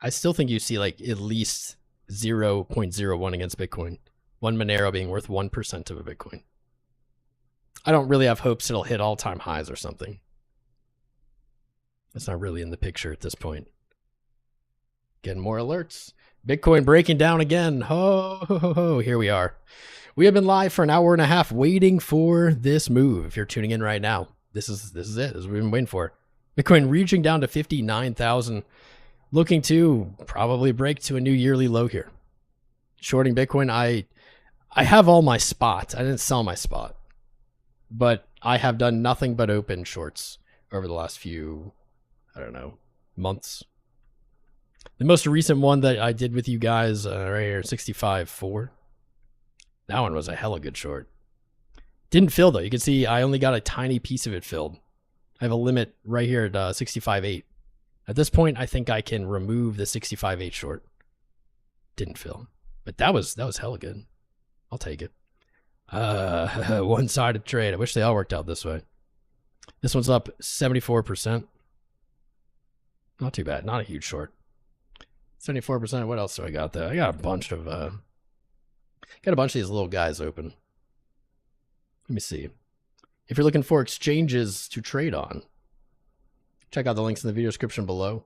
I still think you see like at least 0.01 against Bitcoin. One Monero being worth 1% of a Bitcoin. I don't really have hopes it'll hit all-time highs or something. It's not really in the picture at this point. Getting more alerts. Bitcoin breaking down again. Ho, ho, ho, ho. Here we are. We have been live for an hour and a half waiting for this move. If you're tuning in right now, this is it. This is what we've been waiting for. Bitcoin reaching down to 59,000. Looking to probably break to a new yearly low here. Shorting Bitcoin, I have all my spots. I didn't sell my spot, but I have done nothing but open shorts over the last few, I don't know, months. The most recent one that I did with you guys right here, 65.4. That one was a hella good short. Didn't fill though. You can see I only got a tiny piece of it filled. I have a limit right here at 65.8. At this point, I think I can remove the 65.8 short. Didn't fill, but that was hella good. I'll take it. One-sided trade. I wish they all worked out this way. This one's up 74%. Not too bad. Not a huge short. 74%. What else do I got there? I got a bunch of these little guys open. Let me see. If you're looking for exchanges to trade on, check out the links in the video description below.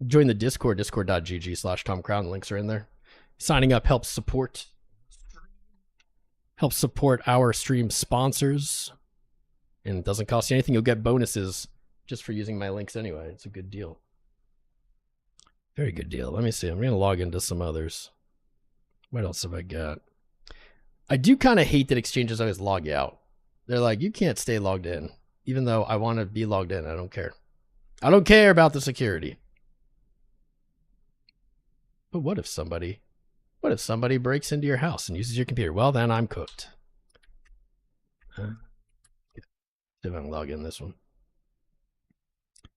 Join the Discord, discord.gg/TomCrown. The links are in there. Signing up helps support our stream sponsors. And it doesn't cost you anything. You'll get bonuses just for using my links anyway. It's a good deal. Very good deal. Let me see. I'm going to log into some others. What else have I got? I do kind of hate that exchanges always log you out. They're like, you can't stay logged in. Even though I want to be logged in, I don't care. I don't care about the security. But what if somebody breaks into your house and uses your computer? Well, then I'm cooked. See if I can log in this one.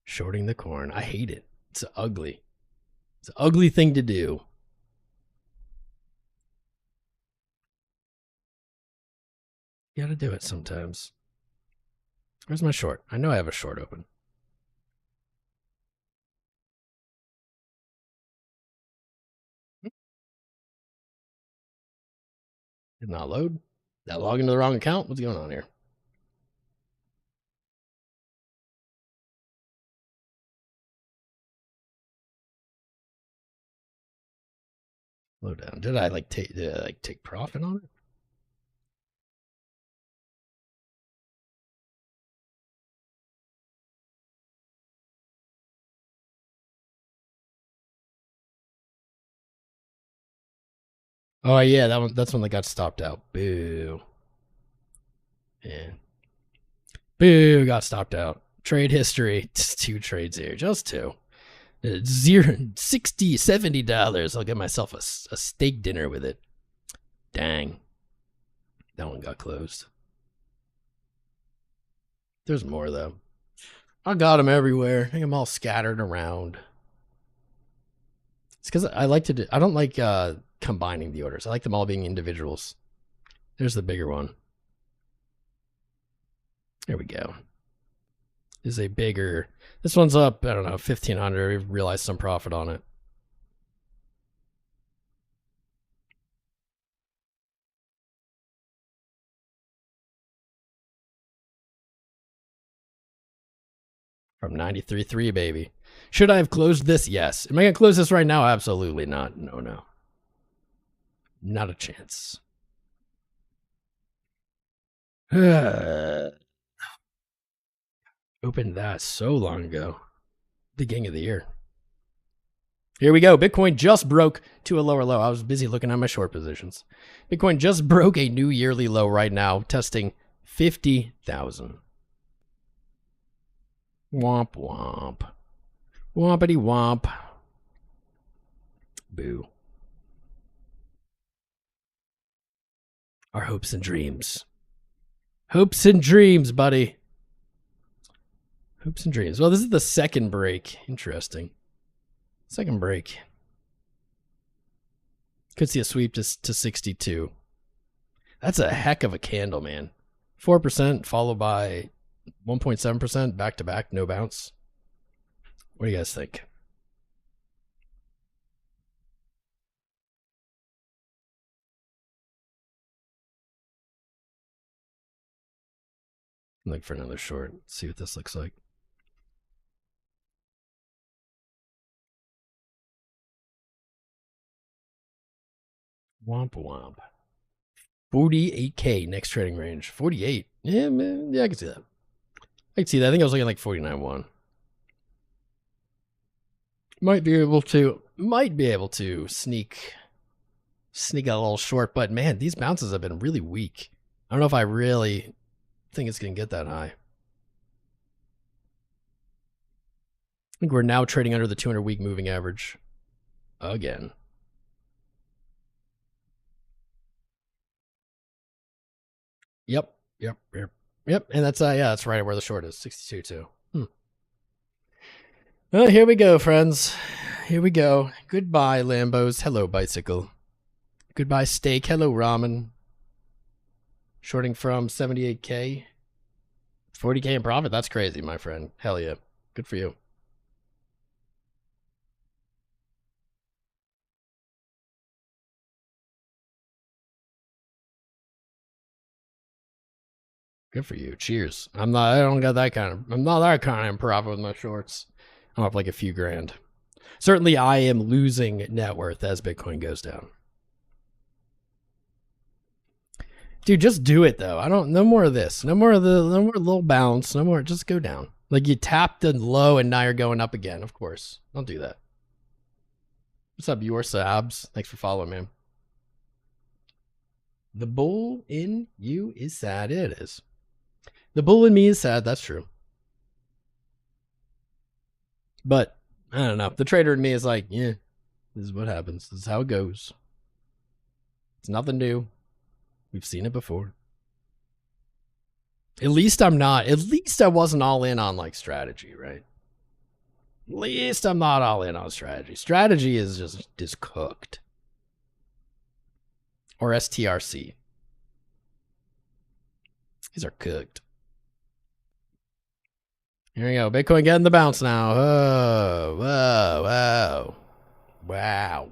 Shorting the corn. I hate it. It's ugly. It's an ugly thing to do. You gotta do it sometimes. Where's my short? I know I have a short open. Did not load. Did I log into the wrong account? What's going on here? Load down. Did I take profit on it? Oh yeah, that's when they got stopped out. Boo. Yeah. Boo, got stopped out. Trade history. Just 2 trades here. Just 2. $60, $70. I'll get myself a steak dinner with it. Dang. That one got closed. There's more, though. I got them everywhere. I think I'm all scattered around. It's because I like to do... I don't like combining the orders. I like them all being individuals. There's the bigger one. There we go. Is a bigger... This one's up, I don't know, 1,500. We realized some profit on it. From 93.3, baby. Should I have closed this? Yes. Am I going to close this right now? Absolutely not. No. Not a chance. Opened that so long ago. Beginning of the year. Here we go. Bitcoin just broke to a lower low. I was busy looking at my short positions. Bitcoin just broke a new yearly low right now, testing 50,000. Womp womp. Wompity womp. Boo. Our hopes and dreams. Hopes and dreams, buddy. Hopes and dreams. Well, this is the second break. Interesting. Second break. Could see a sweep to 62. That's a heck of a candle, man. 4% followed by 1.7% back to back, no bounce. What do you guys think? Look for another short. See what this looks like. Womp womp. 48K next trading range. 48. Yeah, man. Yeah, I can see that. I can see that. I think I was looking like 49.1. Might be able to sneak a little short, but man, these bounces have been really weak. I don't know if I really think it's gonna get that high. I think we're now trading under the 200-week moving average again. Yep. And that's yeah, that's right where the short is, 62 too. Well, here we go, friends. Here we go. Goodbye, Lambos. Hello, bicycle. Goodbye, steak. Hello, ramen. Shorting from 78K. 40K in profit. That's crazy, my friend. Hell yeah. Good for you. Good for you. Cheers. I'm not that kind of profit with my shorts. I'm up like a few grand. Certainly I am losing net worth as Bitcoin goes down. Dude, just do it though. No more of this. No more little bounce. No more, just go down. Like you tapped the low and now you're going up again, of course. Don't do that. What's up, 𝐂𝐴𝐵𝐍? Thanks for following, man. The bull in you is sad. It is. The bull in me is sad. That's true. But I don't know. The trader in me is like, yeah, this is what happens. This is how it goes. It's nothing new. We've seen it before. At least I'm not. At least I wasn't all in on like strategy, right? At least I'm not all in on strategy. Strategy is just cooked. Or STRC. These are cooked. Here we go. Bitcoin getting the bounce now. Oh, whoa, whoa. Wow.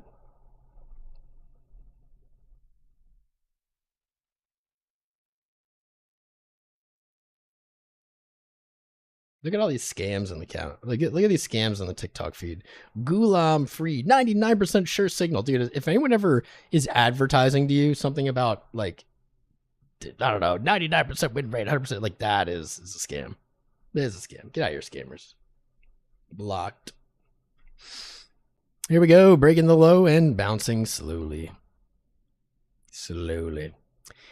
Look at all these scams in the count. Look at these scams on the TikTok feed. Gulam free, 99% sure signal. Dude, if anyone ever is advertising to you something about like, I don't know, 99% win rate, 100%, like that is a scam. It is a scam. Get out of here, scammers. Blocked. Here we go. Breaking the low and bouncing slowly. Slowly.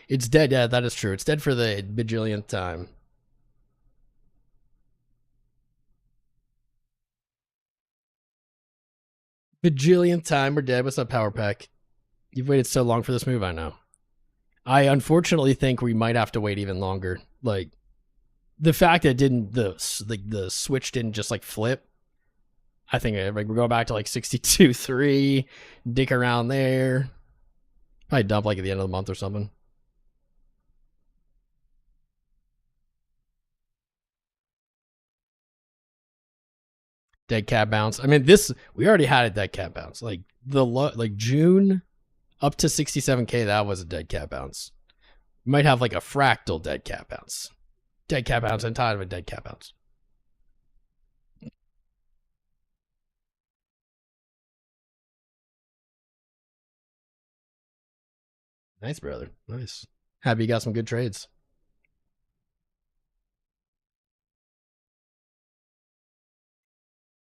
It's dead. Yeah, that is true. It's dead for the bajillionth time. Bajillionth time we're dead. What's up, Power Pack? You've waited so long for this move, I know. I unfortunately think we might have to wait even longer. Like, the fact that the switch didn't just like flip. I think like we're going back to like 62.3, dick around there. Probably dump like at the end of the month or something. Dead cat bounce. I mean, we already had a dead cat bounce. Like June up to 67K, that was a dead cat bounce. We might have like a fractal dead cat bounce. Dead cat bounce and tired of a dead cat bounce. Nice, brother. Nice. Happy you got some good trades.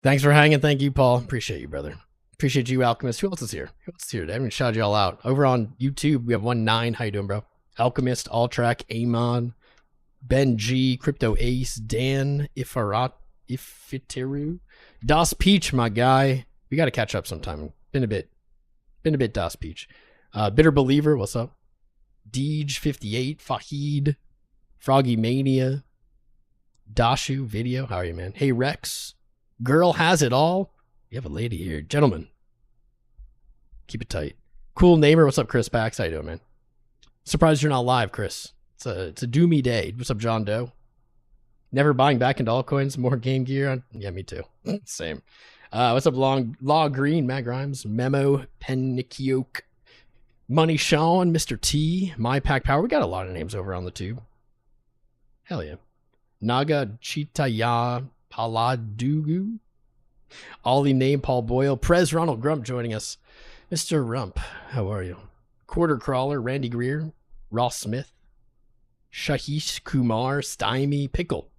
Thanks for hanging. Thank you, Paul. Appreciate you, brother. Appreciate you, Alchemist. Who else is here? Who else is here? I haven't shouted y'all out. Over on YouTube, we have 1-9. How you doing, bro? Alchemist, Alltrack, Amon, Ben G, Crypto Ace, Dan, Ifitiru, Das Peach, my guy. We got to catch up sometime. Been a bit, Das Peach. Bitter Believer, what's up? Deej58, Fahid, Froggy Mania, Dashu Video, how are you, man? Hey, Rex, Girl Has It All. You have a lady here. Gentlemen, keep it tight. Cool Namer, what's up, Chris Pax? How you doing, man? Surprised you're not live, Chris. It's a doomy day. What's up, John Doe? Never buying back into altcoins, more Game Gear. Yeah, me too. Same. What's up, Law Green, Matt Grimes, Memo, Pennikioke, Money Sean, Mr. T, My Pack Power. We got a lot of names over on the tube. Hell yeah. Naga Chitaya Paladugu, Ollie Name, Paul Boyle, Prez Ronald Grump joining us. Mr. Rump, how are you? Quarter Crawler, Randy Greer, Ross Smith, Shahish Kumar, Stymie, Pickle.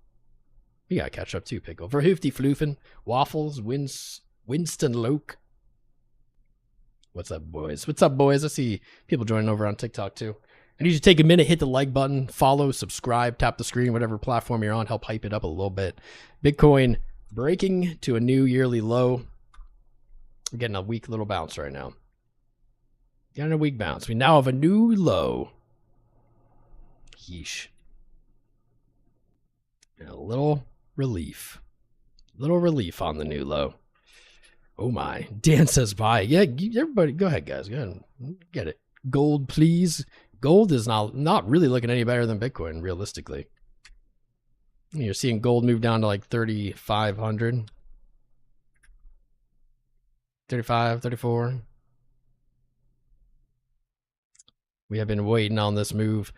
We gotta catch up too, Pickle. Verhoofty Floofin, Waffles, Winston Loke. What's up, boys? What's up, boys? I see people joining over on TikTok too. I need you to take a minute, hit the like button, follow, subscribe, tap the screen, whatever platform you're on, help hype it up a little bit. Bitcoin breaking to a new yearly low. We're getting a weak little bounce right now. Getting a weak bounce. We now have a new low. Yeesh. And a little relief. Little relief on the new low. Oh my. Dan says bye. Yeah, everybody, go ahead, guys. Go ahead and get it. Gold, please. Gold is not really looking any better than Bitcoin, realistically. You're seeing gold move down to like 3,500. 35, 34. We have been waiting on this move.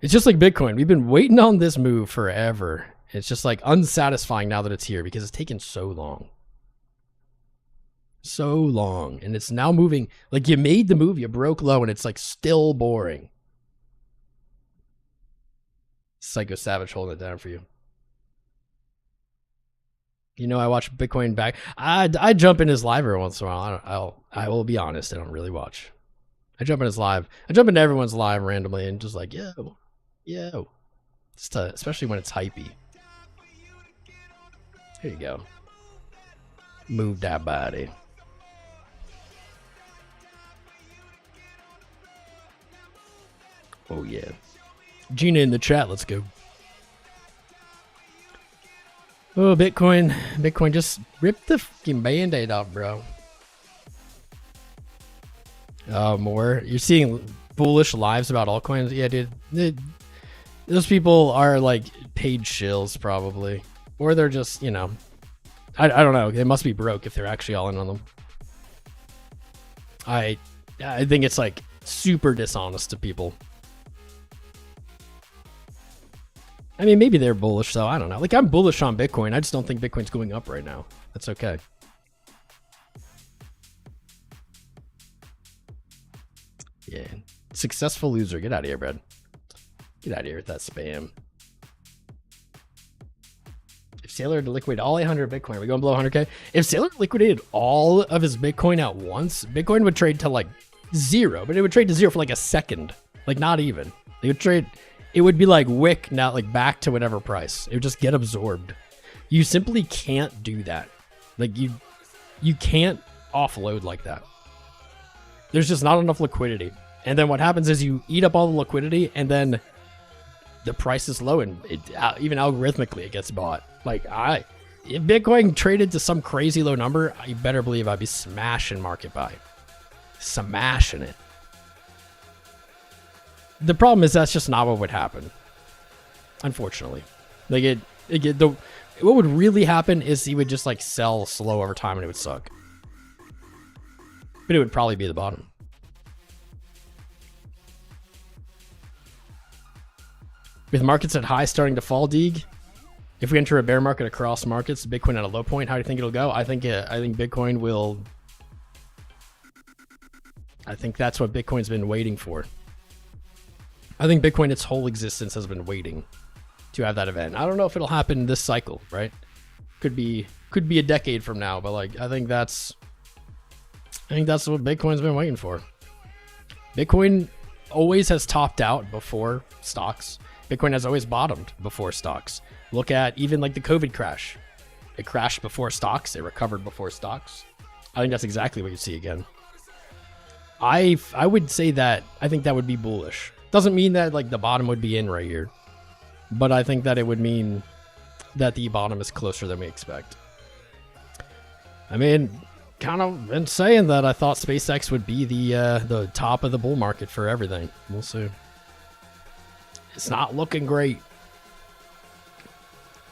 It's just like Bitcoin. We've been waiting on this move forever. It's just like unsatisfying now that it's here because it's taken so long. So long. And it's now moving. Like you made the move, you broke low, and it's like still boring. Psycho Savage holding it down for you. You know, I watch Bitcoin back. I jump in his live every once in a while. I will be honest, I don't really watch. I jump in his live. I jump into everyone's live randomly and just like, yo. Just especially when it's hypey. Here you go. Move that body. Oh yeah. Gina in the chat, let's go. Oh, Bitcoin just ripped the fucking band-aid off, bro. More. You're seeing bullish lives about altcoins? Yeah, dude. Those people are like paid shills, probably. Or they're just, you know, I don't know. They must be broke if they're actually all in on them. I think it's like super dishonest to people. I mean, maybe they're bullish, though. I don't know. Like, I'm bullish on Bitcoin. I just don't think Bitcoin's going up right now. That's okay. Yeah. Successful loser. Get out of here, Brad. Get out of here with that spam. If Saylor liquidated all 800 Bitcoin, are we going below 100K? If Saylor liquidated all of his Bitcoin at once, Bitcoin would trade to like 0, but it would trade to 0 for like a second. Like, not even. They would trade... It would be like wick, now like back to whatever price. It would just get absorbed. You simply can't do that. Like you can't offload like that. There's just not enough liquidity. And then what happens is you eat up all the liquidity, and then the price is low, and even algorithmically it gets bought. Like, if Bitcoin traded to some crazy low number, you better believe I'd be smashing market buy. Smashing it. The problem is that's just not what would happen. Unfortunately. Like, what would really happen is he would just like sell slow over time and it would suck. But it would probably be the bottom. With markets at high starting to fall, Deeg, if we enter a bear market across markets, Bitcoin at a low point, how do you think it'll go? I think Bitcoin will. I think that's what Bitcoin's been waiting for. I think Bitcoin, its whole existence, has been waiting to have that event. I don't know if it'll happen this cycle, right? Could be a decade from now, but like I think that's what Bitcoin's been waiting for. Bitcoin always has topped out before stocks. Bitcoin has always bottomed before stocks. Look at even like the COVID crash. It crashed before stocks. It recovered before stocks. I think that's exactly what you see again. I would say that I think that would be bullish. Doesn't mean that like the bottom would be in right here, but I think that it would mean that the bottom is closer than we expect. I mean, kind of been saying that I thought SpaceX would be the top of the bull market for everything. We'll see. It's not looking great.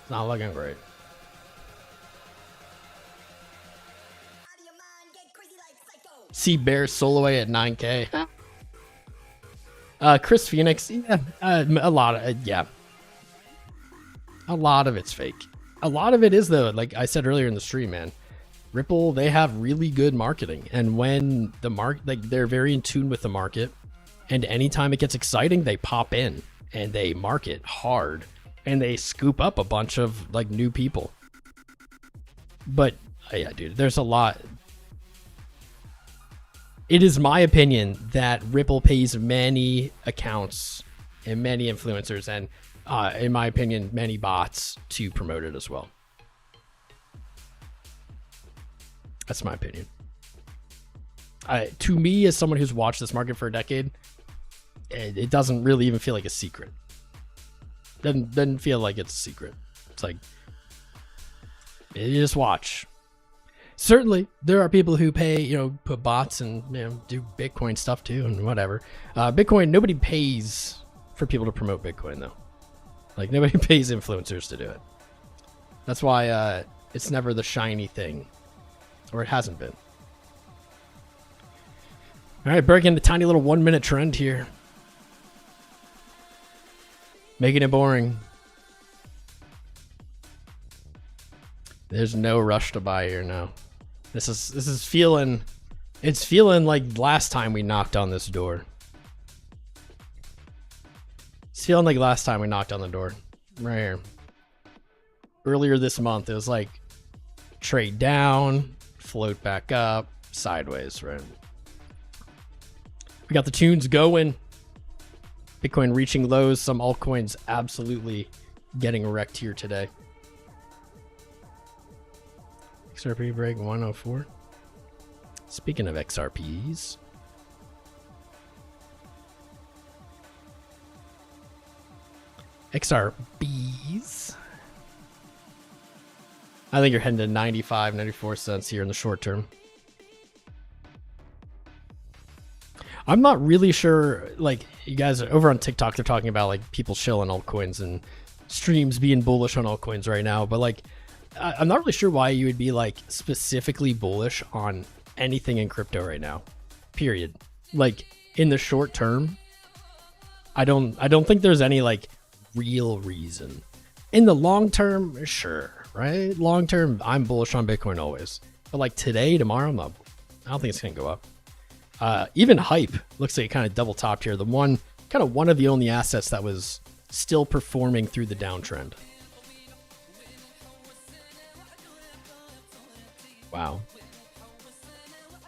It's not looking great. See Bear Soloway at 9K. Chris Phoenix, yeah, a lot of it's fake. A lot of it is though, like I said earlier in the stream, man. Ripple, they have really good marketing, and when the market, like they're very in tune with the market, and anytime it gets exciting, they pop in and they market hard and they scoop up a bunch of like new people. But yeah, dude, there's a lot. It is my opinion that Ripple pays many accounts and many influencers and, in my opinion, many bots to promote it as well. That's my opinion. To me, as someone who's watched this market for a decade, it doesn't really even feel like a secret. Doesn't feel like it's a secret. It's like, you just watch. Certainly, there are people who pay, put bots and, do Bitcoin stuff too and whatever. Bitcoin, nobody pays for people to promote Bitcoin though. Like nobody pays influencers to do it. That's why it's never the shiny thing, or it hasn't been. All right, breaking the tiny little 1 minute trend here. Making it boring. There's no rush to buy here now. This is feeling, it's feeling like last time we knocked on this door. It's feeling like last time we knocked on the door. Right here. Earlier this month, it was like trade down, float back up, sideways, right? We got the tunes going. Bitcoin reaching lows. Some altcoins absolutely getting wrecked here today. XRP break 104. Speaking of XRPs, XRBs. I think you're heading to 95, 94 cents here in the short term. I'm not really sure, like, you guys over on TikTok, they're talking about, like, people shilling altcoins and streams being bullish on altcoins right now, but, like, I'm not really sure why you would be, like, specifically bullish on anything in crypto right now, period. Like, in the short term, I don't think there's any, like, real reason. In the long term, sure, right? Long term, I'm bullish on Bitcoin always. But, like, today, tomorrow, I don't think it's going to go up. Even hype looks like it kind of double topped here. The one of the only assets that was still performing through the downtrend. Wow.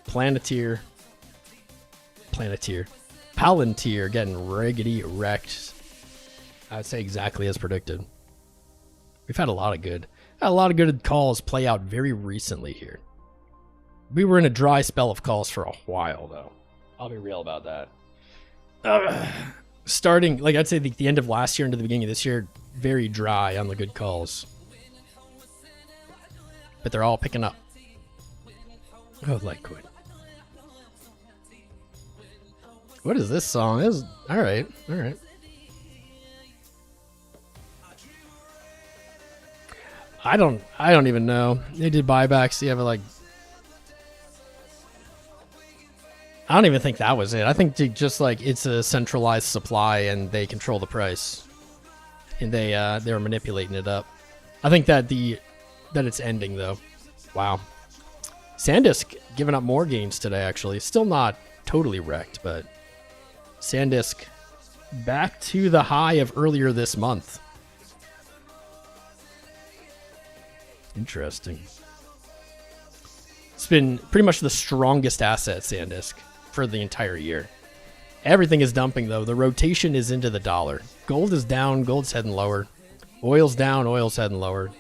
Palantir, Palantir getting riggedy wrecked. I would say exactly as predicted. We've had a lot of good calls play out very recently here. We were in a dry spell of calls for a while, though. I'll be real about that. Starting, like I'd say the end of last year into the beginning of this year, very dry on the good calls. But they're all picking up. Oh, Litecoin. What is this song? This is, all right. I don't even know. They did buybacks. Yeah, but like, I don't even think that was it. I think just like it's a centralized supply and they control the price, and they were manipulating it up. I think that it's ending though. Wow, SanDisk giving up more gains today. Actually, still not totally wrecked, but SanDisk back to the high of earlier this month. Interesting. It's been pretty much the strongest asset, SanDisk, for the entire year. Everything is dumping, though. The rotation is into the dollar. Gold is down. Gold's heading lower. Oil's down. Oil's heading lower.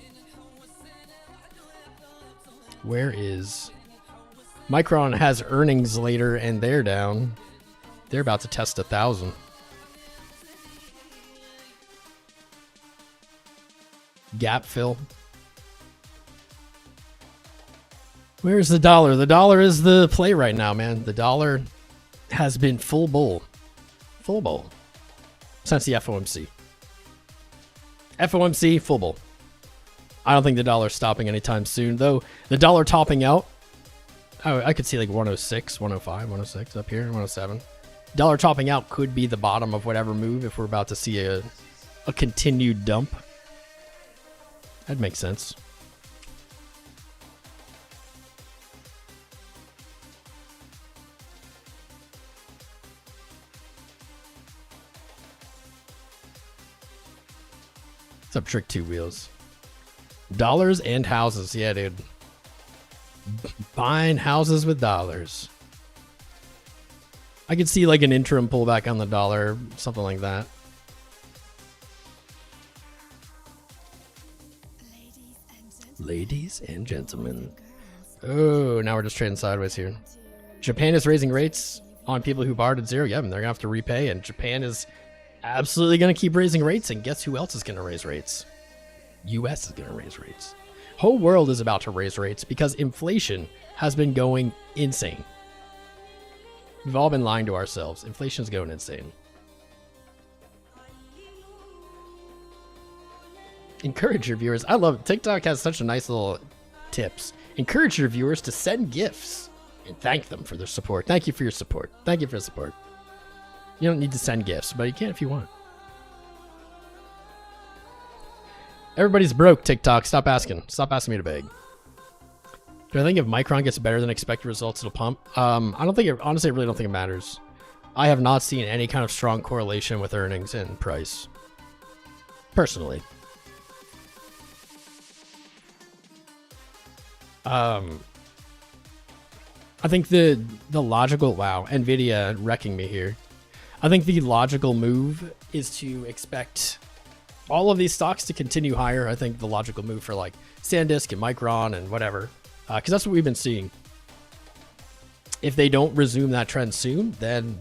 Where is... Micron has earnings later, and they're down. They're about to test 1,000. Gap fill. Where's the dollar? The dollar is the play right now, man. The dollar has been full bull. Full bull. Since the FOMC. FOMC, full bull. I don't think the dollar's stopping anytime soon, though. The dollar topping out. Oh, I could see like 106, 105, 106 up here, 107. Dollar topping out could be the bottom of whatever move if we're about to see a continued dump. That makes sense. What's up, Trick Two Wheels? Dollars and houses. Yeah, dude. Buying houses with dollars. I could see like an interim pullback on the dollar, something like that. Ladies and gentlemen. Oh, now we're just trading sideways here. Japan is raising rates on people who borrowed at zero. Yeah, they're going to have to repay, and Japan is absolutely going to keep raising rates, and guess who else is going to raise rates? US is going to raise rates. Whole world is about to raise rates because inflation has been going insane. We've all been lying to ourselves. Inflation's going insane. Encourage your viewers. I love it. TikTok has such a nice little tips. Encourage your viewers to send gifts and thank them for their support. Thank you for your support. Thank you for the support. You don't need to send gifts, but you can if you want. Everybody's broke, TikTok. Stop asking. Stop asking me to beg. Do I think if Micron gets better than expected results, it'll pump? I don't think it, honestly, I really don't think it matters. I have not seen any kind of strong correlation with earnings and price. Personally. I think the logical, wow, Nvidia wrecking me here. I think the logical move is to expect all of these stocks to continue higher. I think the logical move for like SanDisk and Micron and whatever, because that's what we've been seeing. If they don't resume that trend soon, then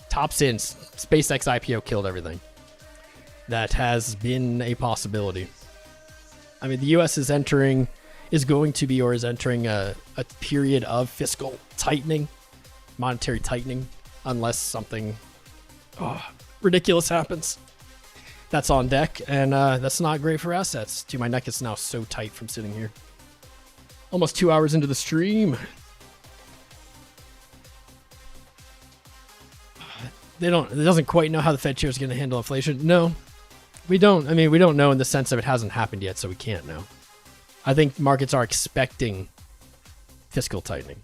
tops in. SpaceX IPO killed everything. That has been a possibility. I mean, the US is entering, is going to be, or is entering a period of fiscal tightening, monetary tightening, unless something ridiculous happens. That's on deck, and that's not great for assets. Dude, my neck is now so tight from sitting here. Almost 2 hours into the stream. It doesn't quite know how the Fed chair is going to handle inflation. No, we don't. I mean, we don't know in the sense of it hasn't happened yet, so we can't know. I think markets are expecting fiscal tightening.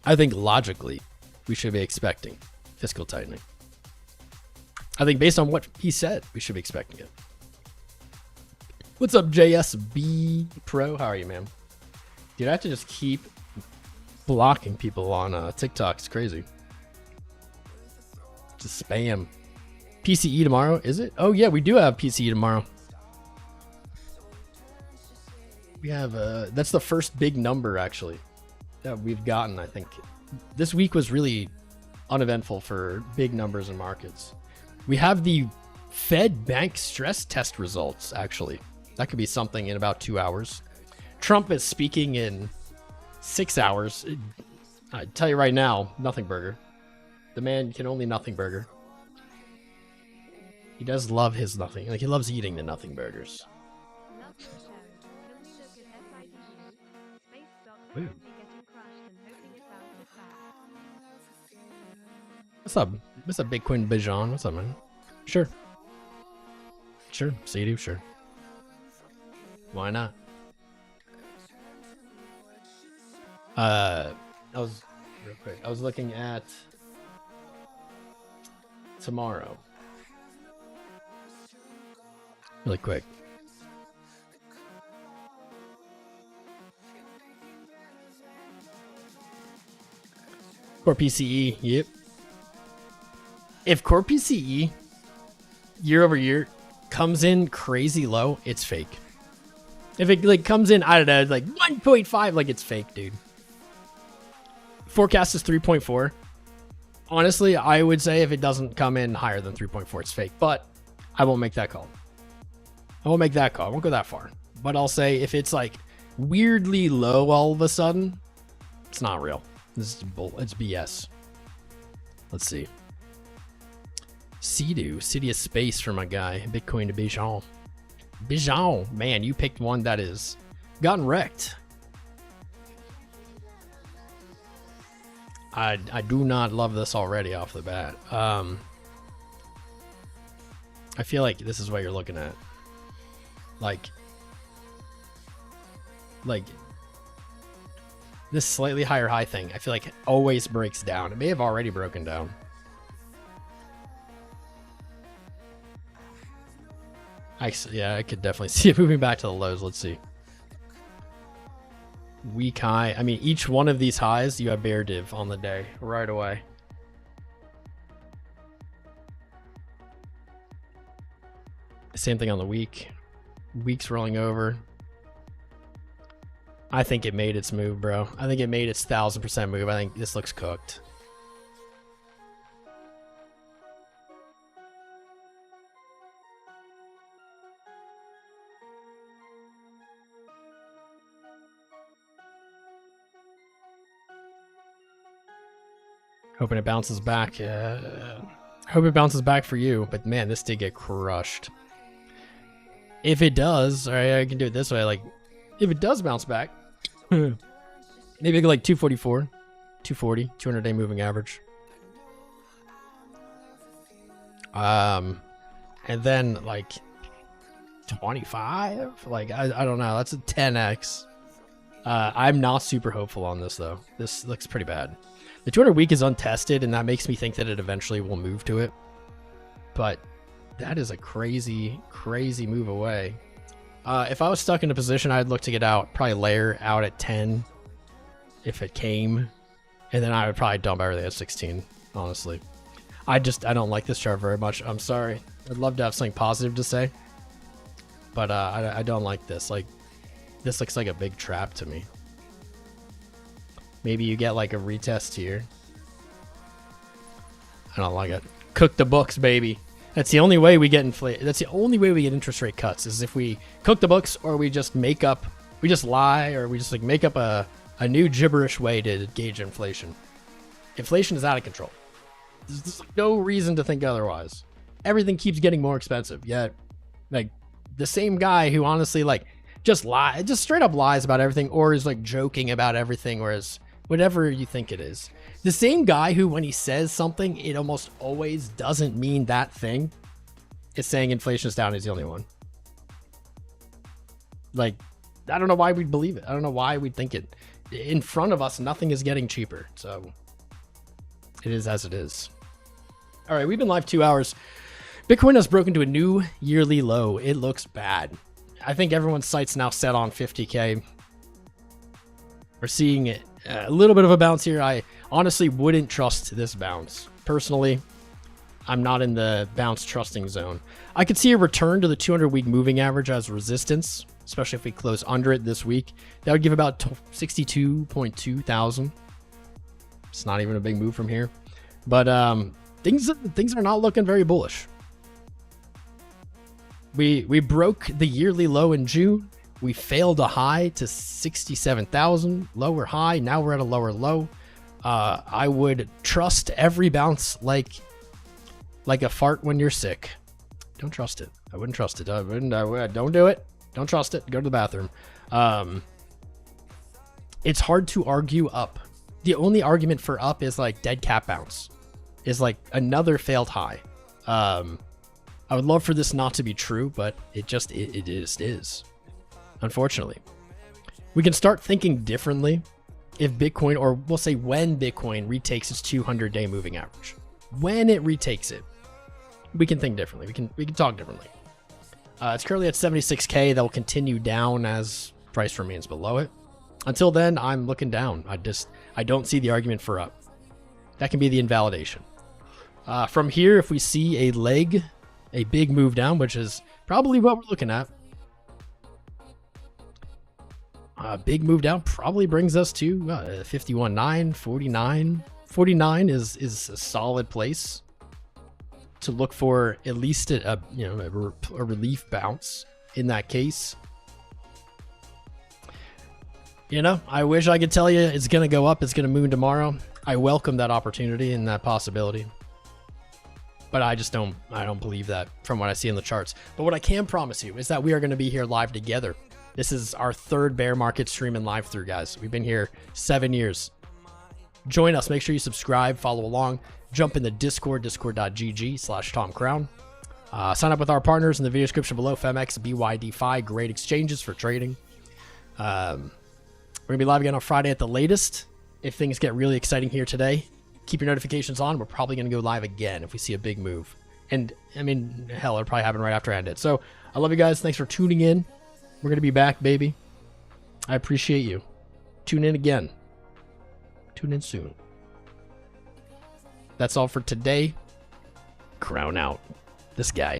I think logically, we should be expecting fiscal tightening. I think based on what he said, we should be expecting it. What's up, JSB Pro? How are you, man? Dude, I have to just keep blocking people on TikTok. It's crazy. Just spam. PCE tomorrow, is it? Oh, yeah, we do have PCE tomorrow. We have, that's the first big number, actually. that we've gotten. I think this week was really uneventful for big numbers in markets. We have the Fed bank stress test results, actually. That could be something in about 2 hours. Trump is speaking in 6 hours. I tell you right now, nothing burger. The man can only nothing burger. He does love his nothing. Like, he loves eating the nothing burgers. Ooh. What's up? What's up, Bitcoin Bijan? What's up, man? Sure. Sure. So you do, sure. Why not? I was real quick. I was looking at tomorrow. Really quick. Core PCE, yep. If core PCE year over year comes in crazy low, it's fake. If it like comes in, I don't know, like 1.5, like it's fake, dude. Forecast is 3.4. Honestly, I would say if it doesn't come in higher than 3.4, it's fake. But I won't make that call. I won't make that call. I won't go that far. But I'll say if it's like weirdly low all of a sudden, it's not real. This is bull. It's BS. Let's see. City of Space for my guy. Bitcoin to Bijan. Bijan, man, you picked one that is gotten wrecked. I do not love this already off the bat. I feel like this is what you're looking at. Like this slightly higher high thing, I feel like it always breaks down. It may have already broken down. Yeah, I could definitely see it moving back to the lows. Let's see. Weak high. I mean, each one of these highs, you have bear div on the day right away. Same thing on the week. Week's rolling over. I think it made its move, bro. I think it made its 1000% move. I think this looks cooked. Hoping it bounces back. Hope it bounces back for you. But man, this did get crushed. If it does, all right, I can do it this way. Like, if it does bounce back, maybe I go like 244, 240, 200-day moving average. And then like 25. Like I don't know. That's a 10x. I'm not super hopeful on this though. This looks pretty bad. The 200 week is untested, and that makes me think that it eventually will move to it. But that is a crazy, crazy move away. If I was stuck in a position, I'd look to get out, probably layer out at 10 if it came, and then I would probably dump everything at 16, honestly. I don't like this chart very much. I'm sorry. I'd love to have something positive to say, but I don't like this. Like, this looks like a big trap to me. Maybe you get like a retest here. I don't like it. Cook the books, baby. That's the only way we get That's the only way we get interest rate cuts, is if we cook the books, or we just lie, or we just like make up a new gibberish way to gauge inflation. Inflation is out of control. There's no reason to think otherwise. Everything keeps getting more expensive. Yet, like, the same guy who honestly like just straight up lies about everything, or is like joking about everything, or is whatever you think it is. The same guy who, when he says something, it almost always doesn't mean that thing, is saying inflation is down. He's the only one. Like, I don't know why we'd believe it. I don't know why we'd think it. In front of us, nothing is getting cheaper. So it is as it is. All right, we've been live 2 hours. Bitcoin has broken to a new yearly low. It looks bad. I think everyone's sight's now set on 50K. We're seeing it. A little bit of a bounce here. I honestly wouldn't trust this bounce. Personally, I'm not in the bounce trusting zone. I could see a return to the 200-week moving average as resistance. especially if we close under it this week. That would give about 62.2 thousand. It's not even a big move from here, but things are not looking very bullish. We broke the yearly low in June. We failed a high to 67,000, lower high. Now we're at a lower low. I would trust every bounce like a fart when you're sick. Don't trust it. I wouldn't trust it. Don't do it. Don't trust it. Go to the bathroom. It's hard to argue up. The only argument for up is like dead cat bounce, is like another failed high. I would love for this not to be true, but it just is. Unfortunately, we can start thinking differently if Bitcoin, or we'll say when Bitcoin retakes its 200-day moving average. When it retakes it, we can think differently. We can talk differently. It's currently at 76K. That will continue down as price remains below it. Until then, I'm looking down. I don't see the argument for up. That can be the invalidation. From here, if we see a leg, a big move down, which is probably what we're looking at. Big move down probably brings us to 51.9, 49. 49 is a solid place to look for, at least a relief bounce in that case. You know, I wish I could tell you it's going to go up, it's going to moon tomorrow. I welcome that opportunity and that possibility. But I don't believe that from what I see in the charts. But what I can promise you is that we are going to be here live together. This is our third bear market streaming live through, guys. We've been here 7 years. Join us. Make sure you subscribe, follow along. Jump in the Discord, discord.gg/TomCrown. Sign up with our partners in the video description below. FEMX, BYD-Fi, great exchanges for trading. We're going to be live again on Friday at the latest. If things get really exciting here today, keep your notifications on. We're probably going to go live again if we see a big move. And, I mean, hell, it'll probably happen right after I end it. So, I love you guys. Thanks for tuning in. We're going to be back, baby. I appreciate you. Tune in again. Tune in soon. That's all for today. Crown out. This guy.